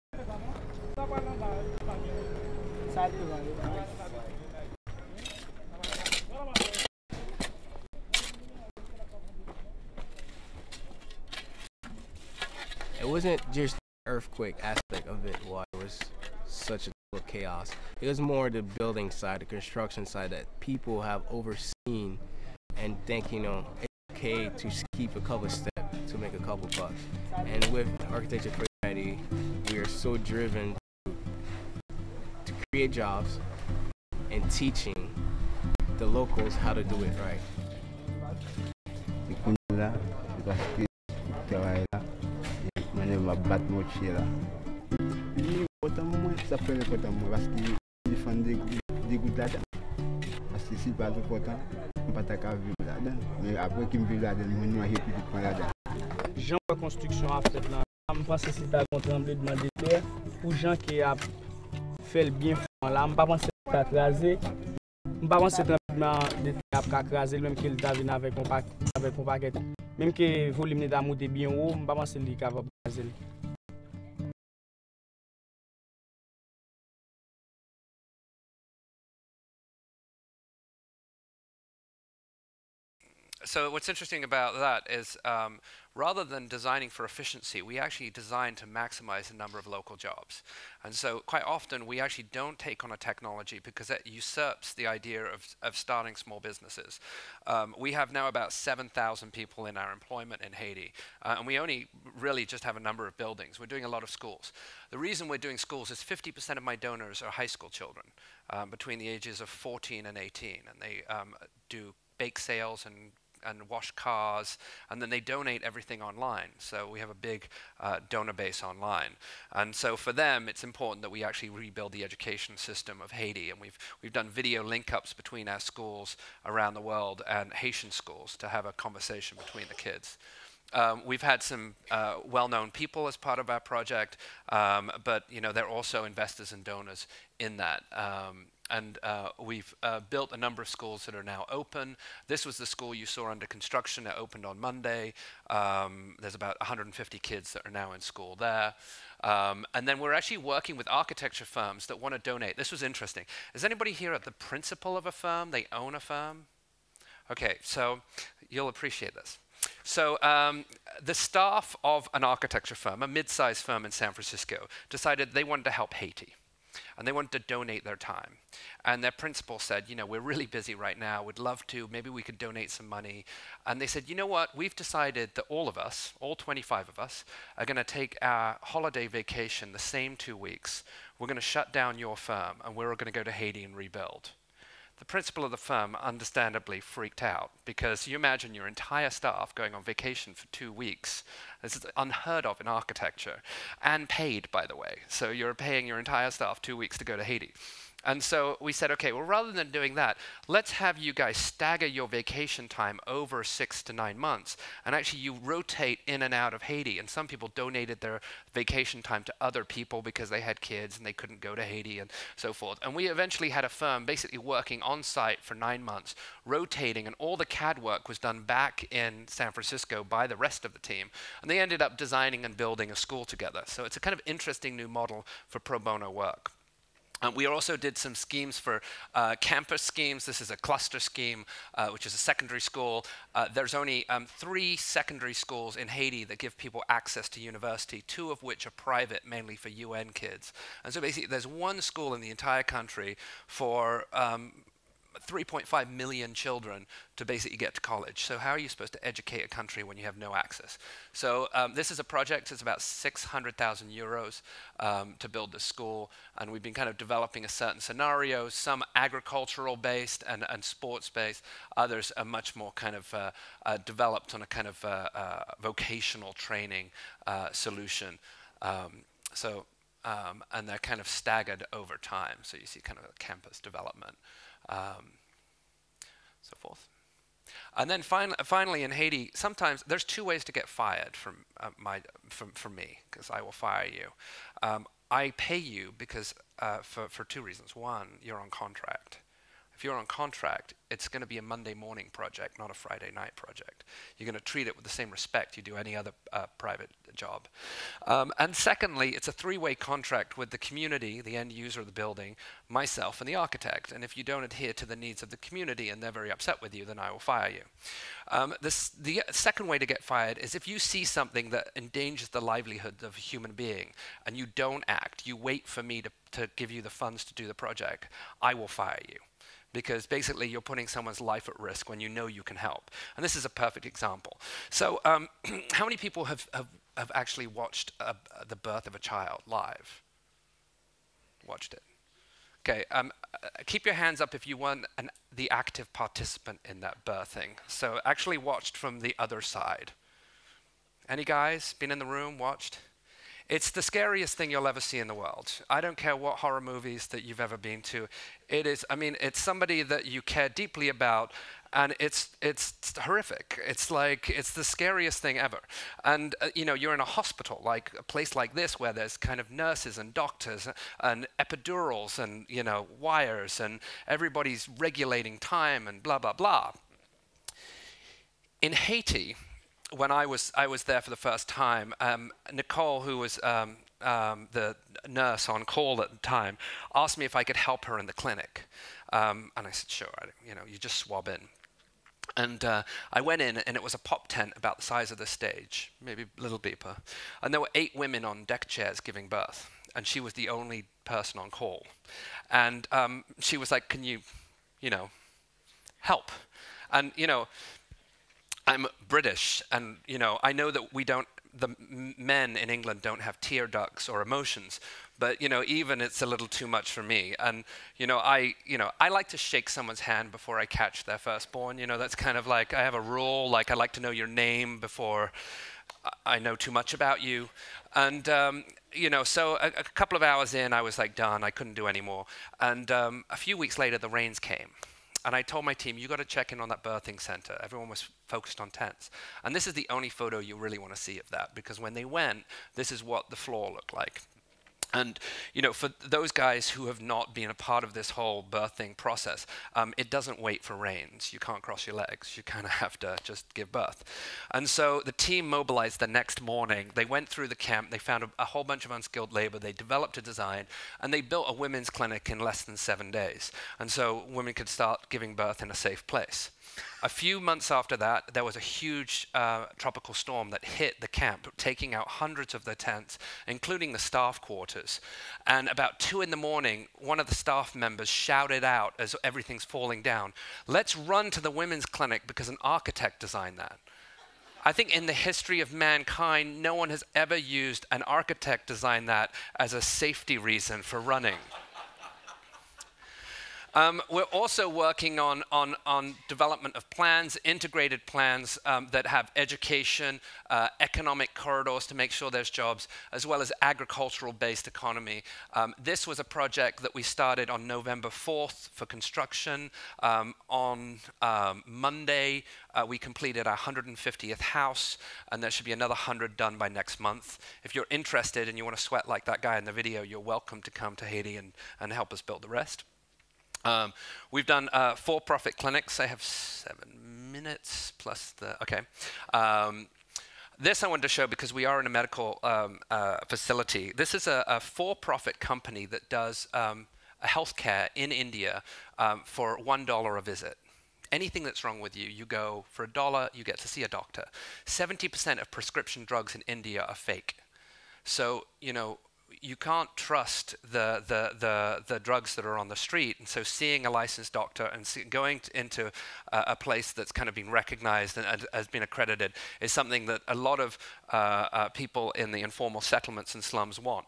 It wasn't just the earthquake aspect of it why it was such a total chaos. It was more the building side, the construction side that people have overseen and think, you know, it's okay to keep a couple steps to make a couple bucks. And with Architecture for Humanity, we are so driven to create jobs and teaching the locals how to do it right. Ma battre mon chien là. Autant moins ça fait autant moins parce qu'il défend des gouttes là-dedans. Parce que si pas tout autant, on pas ta vivre là-dedans. Mais après qu'il me vit là-dedans, moi noyer plus vite là-dedans. Gens de construction a fait là. Je pense que c'est un tremblement de terre pour gens qui a fait le bien là. Je pas penser à craser. Je pas penser tremblement de terre à craser même qu'il t'a venu avec un paquet. Même que le volume de monter bien haut, je ne pense pas que c'est capable de craser. So what's interesting about that is rather than designing for efficiency, we actually design to maximize the number of local jobs. And so quite often we actually don't take on a technology because that usurps the idea of starting small businesses. We have now about 7,000 people in our employment in Haiti, and we only really just have a number of buildings. We're doing a lot of schools. The reason we're doing schools is 50% of my donors are high school children between the ages of 14 and 18, and they do bake sales and wash cars, and then they donate everything online. So we have a big donor base online. And so for them, it's important that we actually rebuild the education system of Haiti. And we've done video link-ups between our schools around the world and Haitian schools to have a conversation between the kids. We've had some well-known people as part of our project, but you know, they're also investors and donors in that. And we've built a number of schools that are now open. This was the school you saw under construction. It opened on Monday. There's about 150 kids that are now in school there. And then we're actually working with architecture firms that want to donate. This was interesting. Is anybody here at the principal of a firm? They own a firm? Okay, so you'll appreciate this. So the staff of an architecture firm, a mid-sized firm in San Francisco, decided they wanted to help Haiti. And they wanted to donate their time. And their principal said, you know, we're really busy right now. We'd love to. Maybe we could donate some money. And they said, you know what? We've decided that all of us, all 25 of us, are going to take our holiday vacation the same 2 weeks. We're going to shut down your firm, and we're going to go to Haiti and rebuild. The principal of the firm understandably freaked out, because you imagine your entire staff going on vacation for 2 weeks. This is unheard of in architecture, and paid, by the way. So you're paying your entire staff 2 weeks to go to Haiti. And so we said, okay, well, rather than doing that, let's have you guys stagger your vacation time over 6 to 9 months. And actually, you rotate in and out of Haiti. And some people donated their vacation time to other people because they had kids and they couldn't go to Haiti and so forth. And we eventually had a firm basically working on site for 9 months, rotating, and all the CAD work was done back in San Francisco by the rest of the team. And they ended up designing and building a school together. So it's a kind of interesting new model for pro bono work. We also did some schemes for campus schemes. This is a cluster scheme, which is a secondary school. There's only 3 secondary schools in Haiti that give people access to university, 2 of which are private, mainly for UN kids. And so basically, there's 1 school in the entire country for 3.5 million children to basically get to college. So how are you supposed to educate a country when you have no access? So this is a project. It's about 600,000 euros to build this school. And we've been kind of developing a certain scenario, some agricultural based and sports based. Others are much more kind of developed on a kind of vocational training solution. And they're kind of staggered over time. So you see kind of a campus development. So forth. And then finally in Haiti, sometimes there's 2 ways to get fired from me, because I will fire you. I pay you because for 2 reasons. One, you're on contract. If you're on contract, it's going to be a Monday morning project, not a Friday night project. You're going to treat it with the same respect you do any other private job. And secondly, it's a 3-way contract with the community, the end user of the building, myself, and the architect. And if you don't adhere to the needs of the community and they're very upset with you, then I will fire you. The second way to get fired is if you see something that endangers the livelihood of a human being and you don't act, you wait for me to give you the funds to do the project, I will fire you. Because basically you're putting someone's life at risk when you know you can help. And this is a perfect example. So how many people have actually watched the birth of a child live? Watched it. Okay, keep your hands up if you want the active participant in that birthing. So actually watched from the other side. Any guys been in the room, watched? It's the scariest thing you'll ever see in the world. I don't care what horror movies that you've ever been to. It is, I mean, it's somebody that you care deeply about, and it's horrific. It's like, it's the scariest thing ever. And, you know, you're in a hospital, like a place like this, where there's kind of nurses and doctors and epidurals and, you know, wires, and everybody's regulating time and blah, blah, blah. In Haiti, when I was there for the first time, Nicole, who was the nurse on call at the time, asked me if I could help her in the clinic. And I said, sure, you know, you just swab in. And I went in, and it was a pop tent about the size of the stage, maybe a little deeper. And there were 8 women on deck chairs giving birth. And she was the only person on call. And she was like, can you know, help? And, you know, I'm British, and you know, I know that the men in England don't have tear ducts or emotions, but you know, even it's a little too much for me. And you know, I like to shake someone's hand before I catch their firstborn. You know, that's kind of like, I have a rule, like I like to know your name before I know too much about you. And you know, so a couple of hours in, I was like done, I couldn't do any more. And a few weeks later, the rains came. And I told my team, you got to check in on that birthing center. Everyone was focused on tents. And this is the only photo you really want to see of that, because when they went, this is what the floor looked like. And you know, for those guys who have not been a part of this whole birthing process, it doesn't wait for rains. You can't cross your legs. You kind of have to just give birth. And so the team mobilized the next morning. They went through the camp. They found a whole bunch of unskilled labor. They developed a design, and they built a women's clinic in less than 7 days. And so women could start giving birth in a safe place. A few months after that, there was a huge tropical storm that hit the camp, taking out hundreds of the tents, including the staff quarters. And about 2 in the morning, one of the staff members shouted out as everything's falling down, "Let's run to the women's clinic because an architect designed that." I think in the history of mankind, no one has ever used an architect design that as a safety reason for running. We're also working on development of plans, integrated plans that have education, economic corridors to make sure there's jobs, as well as agricultural-based economy. This was a project that we started on November 4th for construction. On Monday, we completed our 150th house, and there should be another 100 done by next month. If you're interested and you want to sweat like that guy in the video, you're welcome to come to Haiti and help us build the rest. We've done for-profit clinics. I have 7 minutes plus the, okay. This I wanted to show because we are in a medical facility. This is a for-profit company that does healthcare in India for $1 a visit. Anything that's wrong with you, you go for $1, you get to see a doctor. 70% of prescription drugs in India are fake. So, you know, you can't trust the drugs that are on the street, and so seeing a licensed doctor and going into a place that's kind of been recognized and has been accredited is something that a lot of people in the informal settlements and slums want.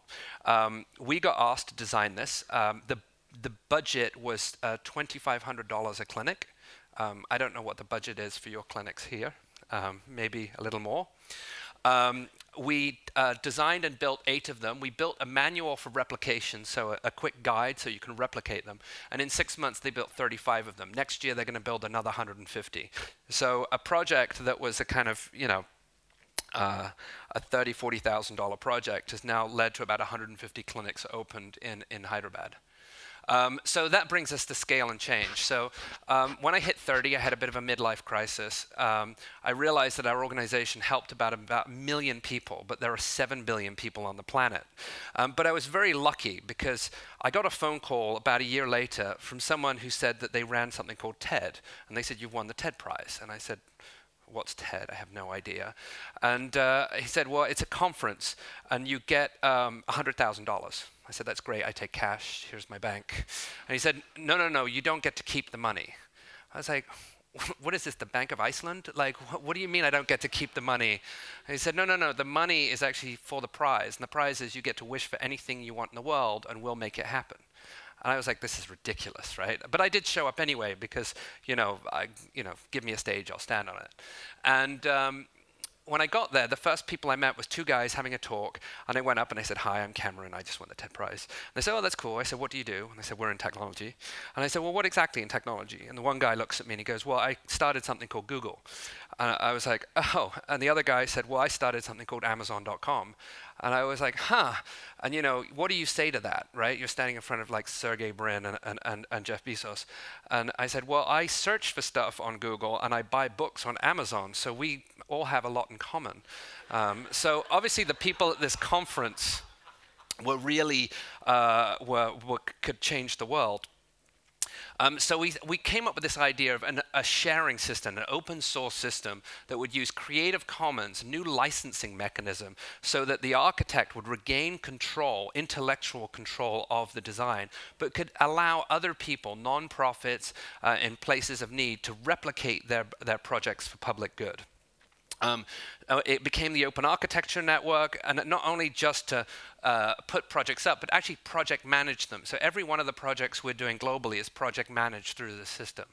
We got asked to design this. The budget was $2,500 a clinic. I don't know what the budget is for your clinics here, maybe a little more. We designed and built 8 of them. We built a manual for replication, so a quick guide so you can replicate them. And in 6 months, they built 35 of them. Next year, they're going to build another 150. So a project that was a kind of, you know, a $30,000, $40,000 project has now led to about 150 clinics opened in Hyderabad. So that brings us to scale and change. So when I hit 30, I had a bit of a midlife crisis. I realized that our organization helped about 1 million people, but there are 7 billion people on the planet. But I was very lucky because I got a phone call about a year later from someone who said that they ran something called TED. And they said, "You've won the TED Prize." And I said, "What's TED? I have no idea." And he said, "Well, it's a conference, and you get $100,000. I said, "That's great. I take cash. Here's my bank." And he said, "No, no, no. You don't get to keep the money." I was like, "What is this, the Bank of Iceland? Like, what do you mean I don't get to keep the money?" And he said, "No, no, no. The money is actually for the prize. And the prize is you get to wish for anything you want in the world, and we'll make it happen." And I was like, "This is ridiculous, right?" But I did show up anyway because, you know, give me a stage, I'll stand on it. And when I got there, the first people I met was 2 guys having a talk, and I went up and I said, "Hi, I'm Cameron, I just won the TED Prize." And they said, "Oh, that's cool." I said, "What do you do?" And they said, "We're in technology." And I said, "Well, what exactly in technology?" And the one guy looks at me and he goes, "Well, I started something called Google." And I was like, "Oh." And the other guy said, "Well, I started something called Amazon.com." And I was like, "Huh." And you know, what do you say to that, right? You're standing in front of like Sergey Brin and Jeff Bezos. And I said, "Well, I search for stuff on Google and I buy books on Amazon, so we all have a lot in common." So obviously the people at this conference were really, could change the world. So we came up with this idea of a sharing system, an open source system that would use Creative Commons, new licensing mechanism, so that the architect would regain control, intellectual control of the design, but could allow other people, nonprofits in places of need, to replicate their projects for public good. It became the Open Architecture Network, and not only just to put projects up, but actually project manage them. So every one of the projects we're doing globally is project managed through the system.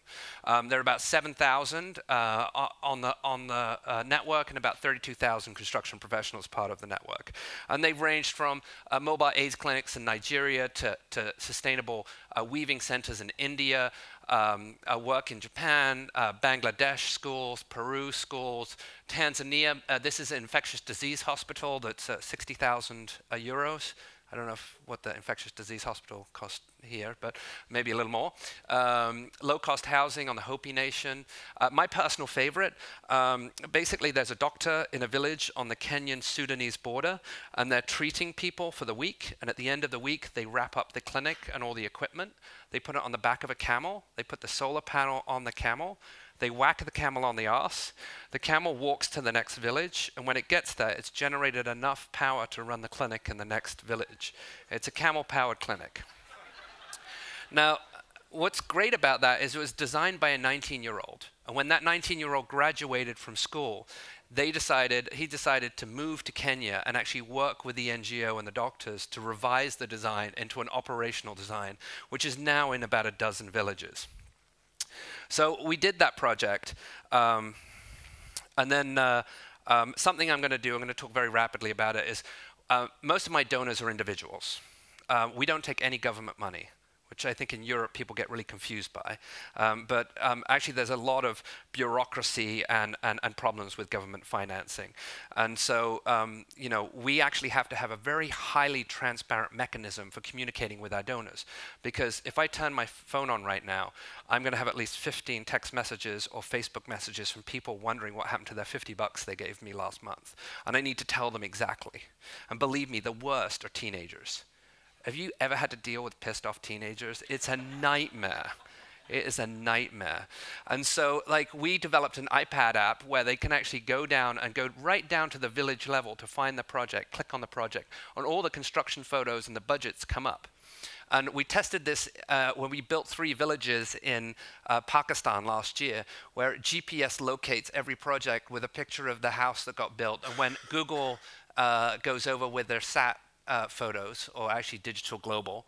There are about 7,000 on the network, and about 32,000 construction professionals part of the network. And they've ranged from mobile AIDS clinics in Nigeria to sustainable weaving centers in India, work in Japan, Bangladesh schools, Peru schools, Tanzania. This is an infectious disease hospital that's 60,000 euros. I don't know what the infectious disease hospital costs here, but maybe a little more. Low-cost housing on the Hopi Nation. My personal favorite, basically there's a doctor in a village on the Kenyan-Sudanese border, and they're treating people for the week, and at the end of the week, they wrap up the clinic and all the equipment. They put it on the back of a camel. They put the solar panel on the camel. They whack the camel on the arse. The camel walks to the next village, and when it gets there, it's generated enough power to run the clinic in the next village. It's a camel-powered clinic. Now, what's great about that is it was designed by a 19-year-old. And when that 19-year-old graduated from school, he decided to move to Kenya and actually work with the NGO and the doctors to revise the design into an operational design, which is now in about a dozen villages. So we did that project. And then something I'm going to talk very rapidly about it, is most of my donors are individuals. We don't take any government money, which I think in Europe people get really confused by. But actually there's a lot of bureaucracy and problems with government financing. And so you know, we actually have to have a very highly transparent mechanism for communicating with our donors. Because if I turn my phone on right now, I'm going to have at least 15 text messages or Facebook messages from people wondering what happened to their $50 they gave me last month. And I need to tell them exactly. And believe me, the worst are teenagers. Have you ever had to deal with pissed off teenagers? It's a nightmare. It is a nightmare. And so like we developed an iPad app where they can actually go down and go right down to the village level to find the project, click on the project, and all the construction photos and the budgets come up. And we tested this when we built 3 villages in Pakistan last year, where GPS locates every project with a picture of the house that got built. And when Google goes over with their sat photos, or actually digital global,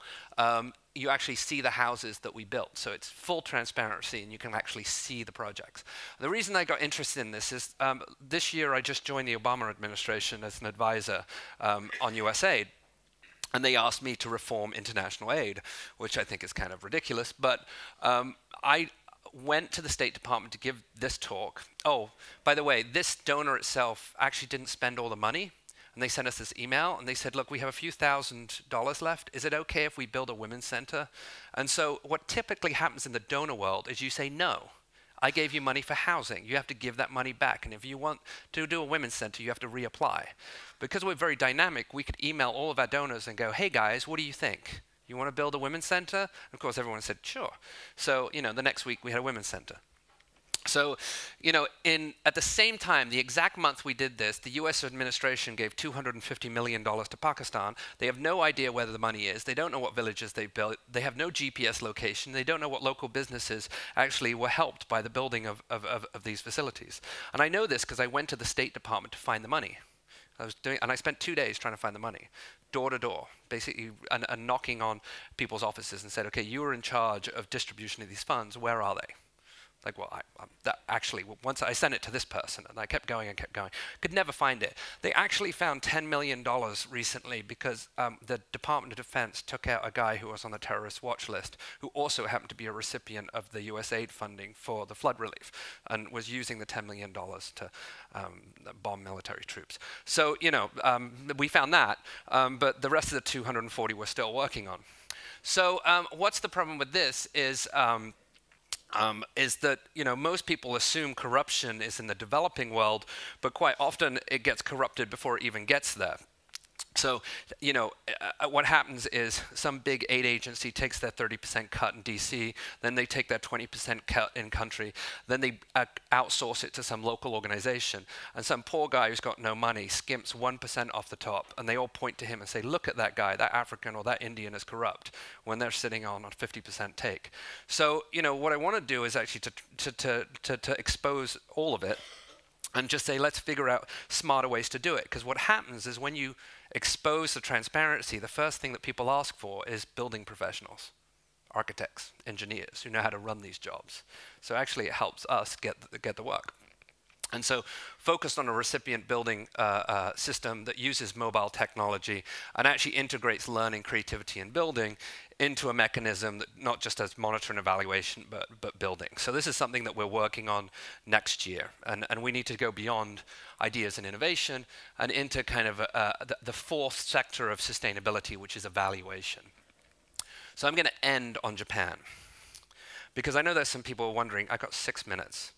you actually see the houses that we built. So it's full transparency and you can actually see the projects. The reason I got interested in this is this year I just joined the Obama administration as an advisor on USAID. And they asked me to reform international aid, which I think is kind of ridiculous. But I went to the State Department to give this talk. Oh, by the way, this donor itself actually didn't spend all the money. And they sent us this email, and they said, look, we have a few $1,000s left. Is it okay if we build a women's center? And so what typically happens in the donor world is you say, no, I gave you money for housing. You have to give that money back. And if you want to do a women's center, you have to reapply. Because we're very dynamic, we could email all of our donors and go, hey, guys, what do you think? You want to build a women's center? And of course, everyone said, sure. So, you know, the next week we had a women's center. So, you know, at the same time, the exact month we did this, the US administration gave $250 million to Pakistan. They have no idea where the money is. They don't know what villages they built. They have no GPS location. They don't know what local businesses actually were helped by the building of these facilities. And I know this because I went to the State Department to find the money. And I spent 2 days trying to find the money, door to door, basically, and knocking on people's offices and said, okay, you are in charge of distribution of these funds. Where are they? Like, well, once I sent it to this person, and I kept going and kept going, could never find it. They actually found $10 million recently because the Department of Defense took out a guy who was on the terrorist watch list, who also happened to be a recipient of the USAID funding for the flood relief, and was using the $10 million to bomb military troops. So, you know, we found that, but the rest of the 240 we're still working on. So what's the problem with this is that, you know, most people assume corruption is in the developing world, but quite often it gets corrupted before it even gets there. So, you know, what happens is some big aid agency takes their 30% cut in DC, then they take their 20% cut in country, then they outsource it to some local organization, and some poor guy who's got no money skimps 1% off the top, and they all point to him and say, look at that guy, that African or that Indian is corrupt, when they're sitting on a 50% take. So, you know, what I want to do is actually to expose all of it, and just say, let's figure out smarter ways to do it. Because what happens is when you expose the transparency, the first thing that people ask for is building professionals, architects, engineers who know how to run these jobs. So actually it helps us get the work. And so focused on a recipient building system that uses mobile technology and actually integrates learning, creativity, and building into a mechanism that not just does monitor and evaluation, but building. So this is something that we're working on next year. And we need to go beyond ideas and innovation and into kind of the fourth sector of sustainability, which is evaluation. So I'm going to end on Japan, because I know there's some people wondering, I got 6 minutes.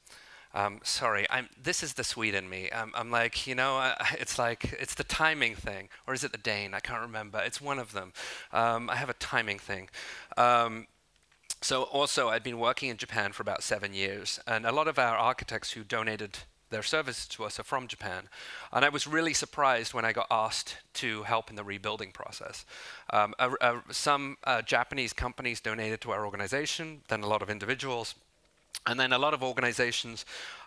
Sorry, this is the Swede in me. I'm like, you know, it's like, it's the timing thing. Or is it the Dane? I can't remember. It's one of them. I have a timing thing. So also, I've been working in Japan for about 7 years, and a lot of our architects who donated their services to us are from Japan. And I was really surprised when I got asked to help in the rebuilding process. Some Japanese companies donated to our organization, then a lot of individuals, and then a lot of organizations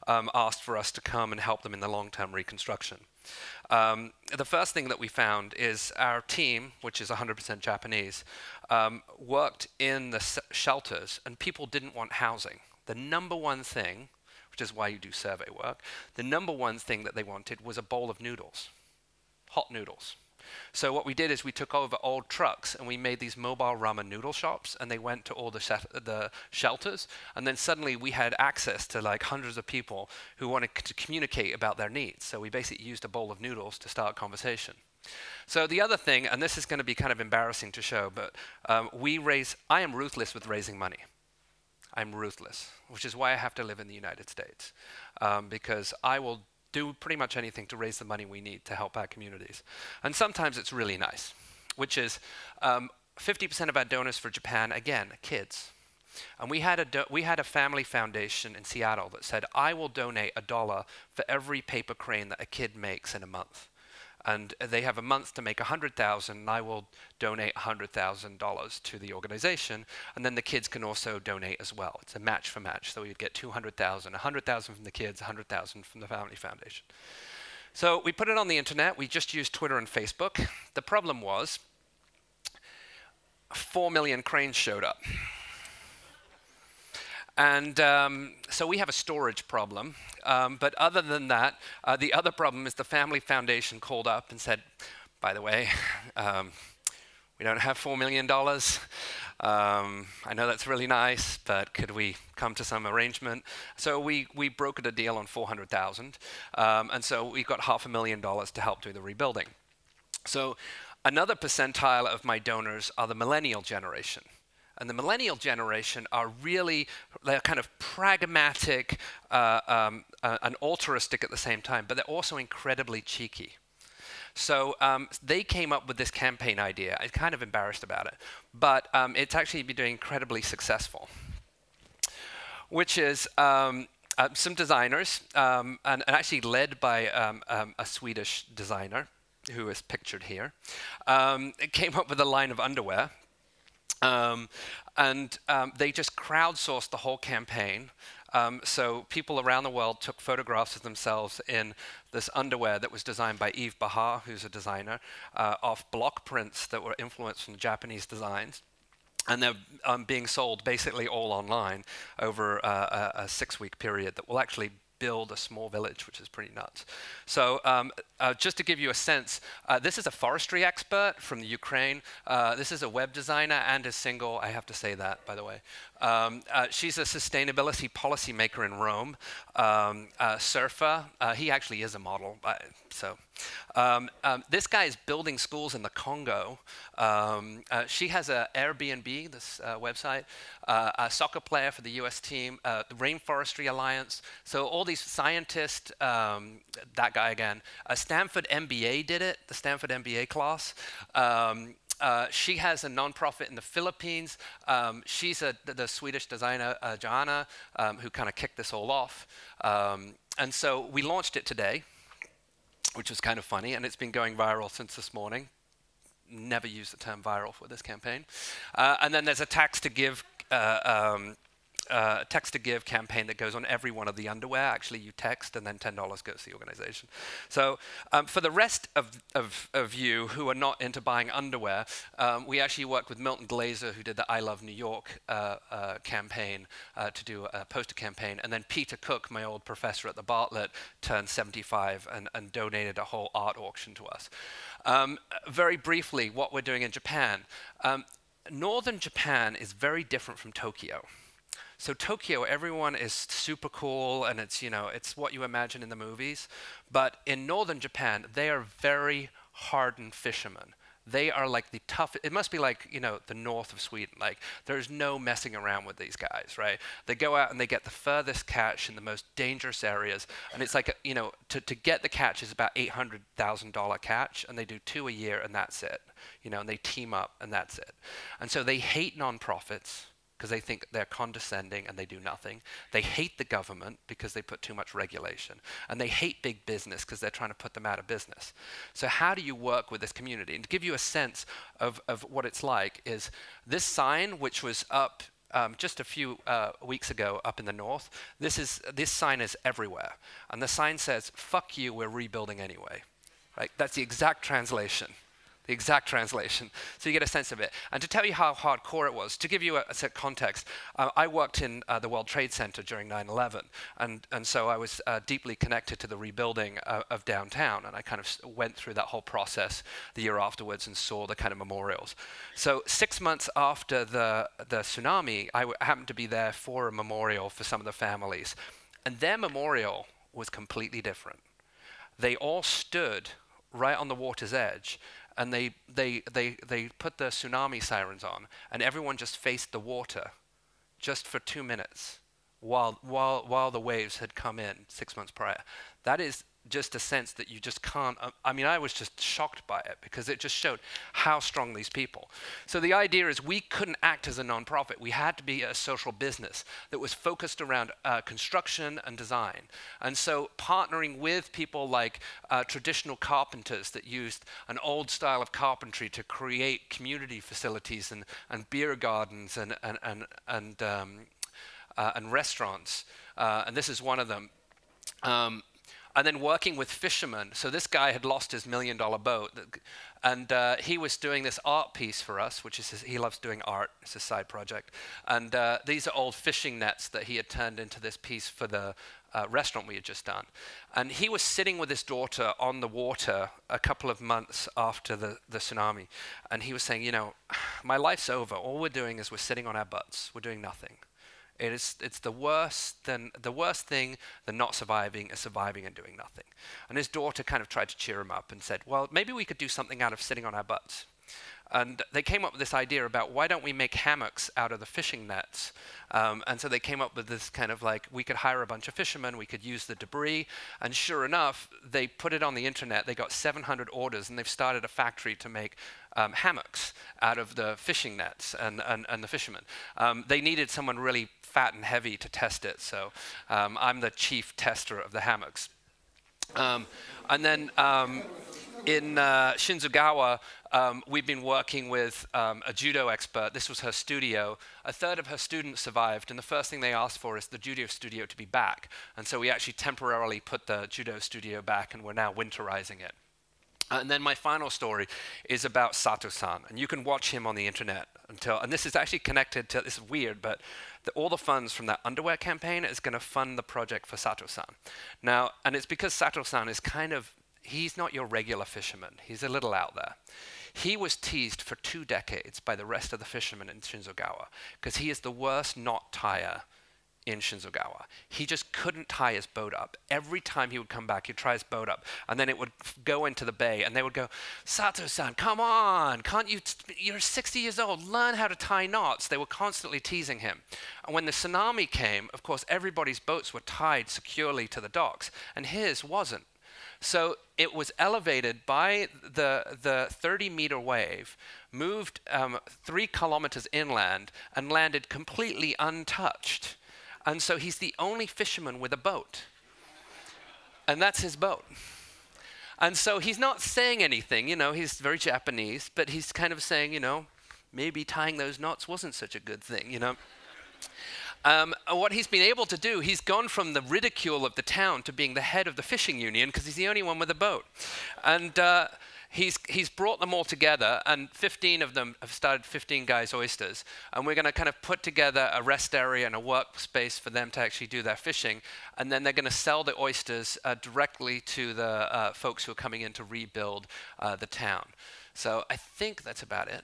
asked for us to come and help them in the long-term reconstruction. The first thing that we found is our team, which is 100% Japanese, worked in the shelters, and people didn't want housing. The number one thing, which is why you do survey work, the number one thing that they wanted was a bowl of noodles, hot noodles. So what we did is we took over old trucks and we made these mobile ramen noodle shops, and they went to all the shelters, and then suddenly we had access to like hundreds of people who wanted to communicate about their needs. So we basically used a bowl of noodles to start conversation. So the other thing, and this is going to be kind of embarrassing to show, but I am ruthless with raising money. I'm ruthless, which is why I have to live in the United States, because I will do pretty much anything to raise the money we need to help our communities. And sometimes it's really nice, which is 50% of our donors for Japan, again, kids. And we had a family foundation in Seattle that said, I will donate $1 for every paper crane that a kid makes in a month. And they have a month to make 100,000, and I will donate $100,000 to the organization, and then the kids can also donate as well. It's a match for match, so we'd get 200,000, 100,000 from the kids, 100,000 from the family foundation. So we put it on the internet. We just used Twitter and Facebook. The problem was 4 million cranes showed up. And so we have a storage problem. But other than that, the other problem is the Family Foundation called up and said, by the way, we don't have $4 million. I know that's really nice, but could we come to some arrangement? So we brokered a deal on $400,000. And so we got $500,000 to help do the rebuilding. So another percentile of my donors are the millennial generation. And the millennial generation are really, they're kind of pragmatic and altruistic at the same time, but they're also incredibly cheeky. So they came up with this campaign idea. I'm kind of embarrassed about it, but it's actually been doing incredibly successful, which is some designers, and actually led by a Swedish designer who is pictured here, came up with a line of underwear. They just crowdsourced the whole campaign. So people around the world took photographs of themselves in this underwear that was designed by Yves Bahar, who's a designer, of block prints that were influenced from Japanese designs. And they're being sold basically all online over a 6-week period that will actually build a small village, which is pretty nuts. So just to give you a sense, this is a forestry expert from the Ukraine. This is a web designer and is single. I have to say that, by the way. She's a sustainability policymaker in Rome, surfer. He actually is a model. This guy is building schools in the Congo. She has an Airbnb, this website, a soccer player for the US team, the Rainforestry Alliance. So all these scientists, that guy again, a Stanford MBA did it, the Stanford MBA class. She has a nonprofit in the Philippines. She's the Swedish designer, Joanna, who kind of kicked this all off. And so we launched it today, which was kind of funny, and it's been going viral since this morning. Never used the term viral for this campaign. And then there's a text to give campaign that goes on every one of the underwear. Actually, you text, and then $10 goes to the organization. So for the rest of you who are not into buying underwear, we actually worked with Milton Glaser, who did the I Love New York campaign, to do a poster campaign. And then Peter Cook, my old professor at the Bartlett, turned 75 and donated a whole art auction to us. Very briefly, what we're doing in Japan. Northern Japan is very different from Tokyo. So Tokyo, everyone is super cool, and it's, you know, it's what you imagine in the movies. But in northern Japan, they are very hardened fishermen. They are like the tough, it must be like, you know, the north of Sweden. Like, there's no messing around with these guys, right? They go out and they get the furthest catch in the most dangerous areas. And it's like, you know, to get the catch is about $800,000 catch, and they do 2 a year, and that's it. You know, and they team up, and that's it. And so they hate nonprofits. because they think they're condescending and they do nothing. They hate the government because they put too much regulation. And they hate big business because they're trying to put them out of business. So how do you work with this community? And to give you a sense of what it's like is this sign, which was up just a few weeks ago up in the north, this sign is everywhere. And the sign says, "Fuck you, we're rebuilding anyway." Right? That's the exact translation. The exact translation. So you get a sense of it. And to tell you how hardcore it was, to give you a context, I worked in the World Trade Center during 9/11. And so I was deeply connected to the rebuilding of downtown. And I kind of went through that whole process the year afterwards and saw the kind of memorials. So 6 months after the tsunami, I happened to be there for a memorial for some of the families. And their memorial was completely different. They all stood right on the water's edge, and they put the tsunami sirens on, and everyone just faced the water just for 2 minutes while the waves had come in 6 months prior. That is just a sense that you just can't, I mean, I was just shocked by it because it just showed how strong these people. So the idea is we couldn't act as a nonprofit. We had to be a social business that was focused around construction and design. And so partnering with people like traditional carpenters that used an old style of carpentry to create community facilities and beer gardens and restaurants. And this is one of them. And then working with fishermen. So this guy had lost his $1 million boat, and he was doing this art piece for us, which is he loves doing art. It's a side project. And these are old fishing nets that he had turned into this piece for the restaurant we had just done. And he was sitting with his daughter on the water a couple of months after the tsunami. And he was saying, you know, my life's over. All we're doing is we're sitting on our butts. We're doing nothing. It's the worst thing than not surviving is surviving and doing nothing. And his daughter kind of tried to cheer him up and said, well, maybe we could do something out of sitting on our butts. And they came up with this idea about why don't we make hammocks out of the fishing nets? And so they came up with this kind of like, we could hire a bunch of fishermen, we could use the debris. And sure enough, they put it on the internet. They got 700 orders, and they've started a factory to make hammocks out of the fishing nets and the fishermen. They needed someone really fat and heavy to test it, so I'm the chief tester of the hammocks. And then in Shinzugawa, we've been working with a judo expert. This was her studio. A third of her students survived, and the first thing they asked for is the judo studio to be back. And so we actually temporarily put the judo studio back, and we're now winterizing it. And then my final story is about Sato-san, and you can watch him on the internet and this is actually connected to, this is weird, but all the funds from that underwear campaign is going to fund the project for Sato-san. Now, and it's because Sato-san is kind of, he's not your regular fisherman. He's a little out there. He was teased for 2 decades by the rest of the fishermen in Shinzugawa because he is the worst knot tire in Shinzugawa. He just couldn't tie his boat up. Every time he would come back, he'd try his boat up, and then it would go into the bay, and they would go, Sato-san, come on, can't you, you're 60 years old, learn how to tie knots. They were constantly teasing him. And when the tsunami came, of course, everybody's boats were tied securely to the docks, and his wasn't. So it was elevated by the 30-meter wave, moved 3 kilometers inland, and landed completely untouched. And so he's the only fisherman with a boat. And that's his boat. And so he's not saying anything, you know, he's very Japanese, but he's kind of saying, you know, maybe tying those knots wasn't such a good thing, you know. What he's been able to do, he's gone from the ridicule of the town to being the head of the fishing union because he's the only one with a boat. And he's brought them all together, and 15 of them have started 15 Guys Oysters. And we're going to kind of put together a rest area and a workspace for them to actually do their fishing. And then they're going to sell the oysters directly to the folks who are coming in to rebuild the town. So I think that's about it.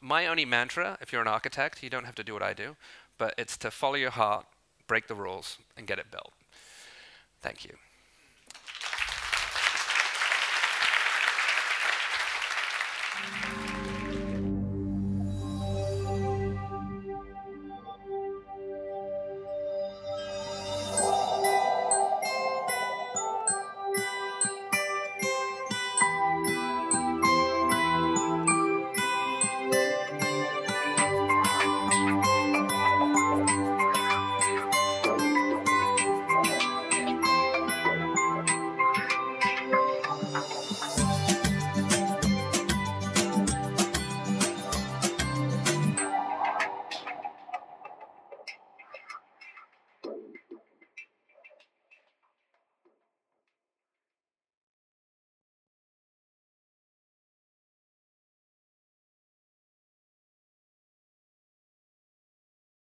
My only mantra, if you're an architect, you don't have to do what I do, but it's to follow your heart, break the rules, and get it built. Thank you.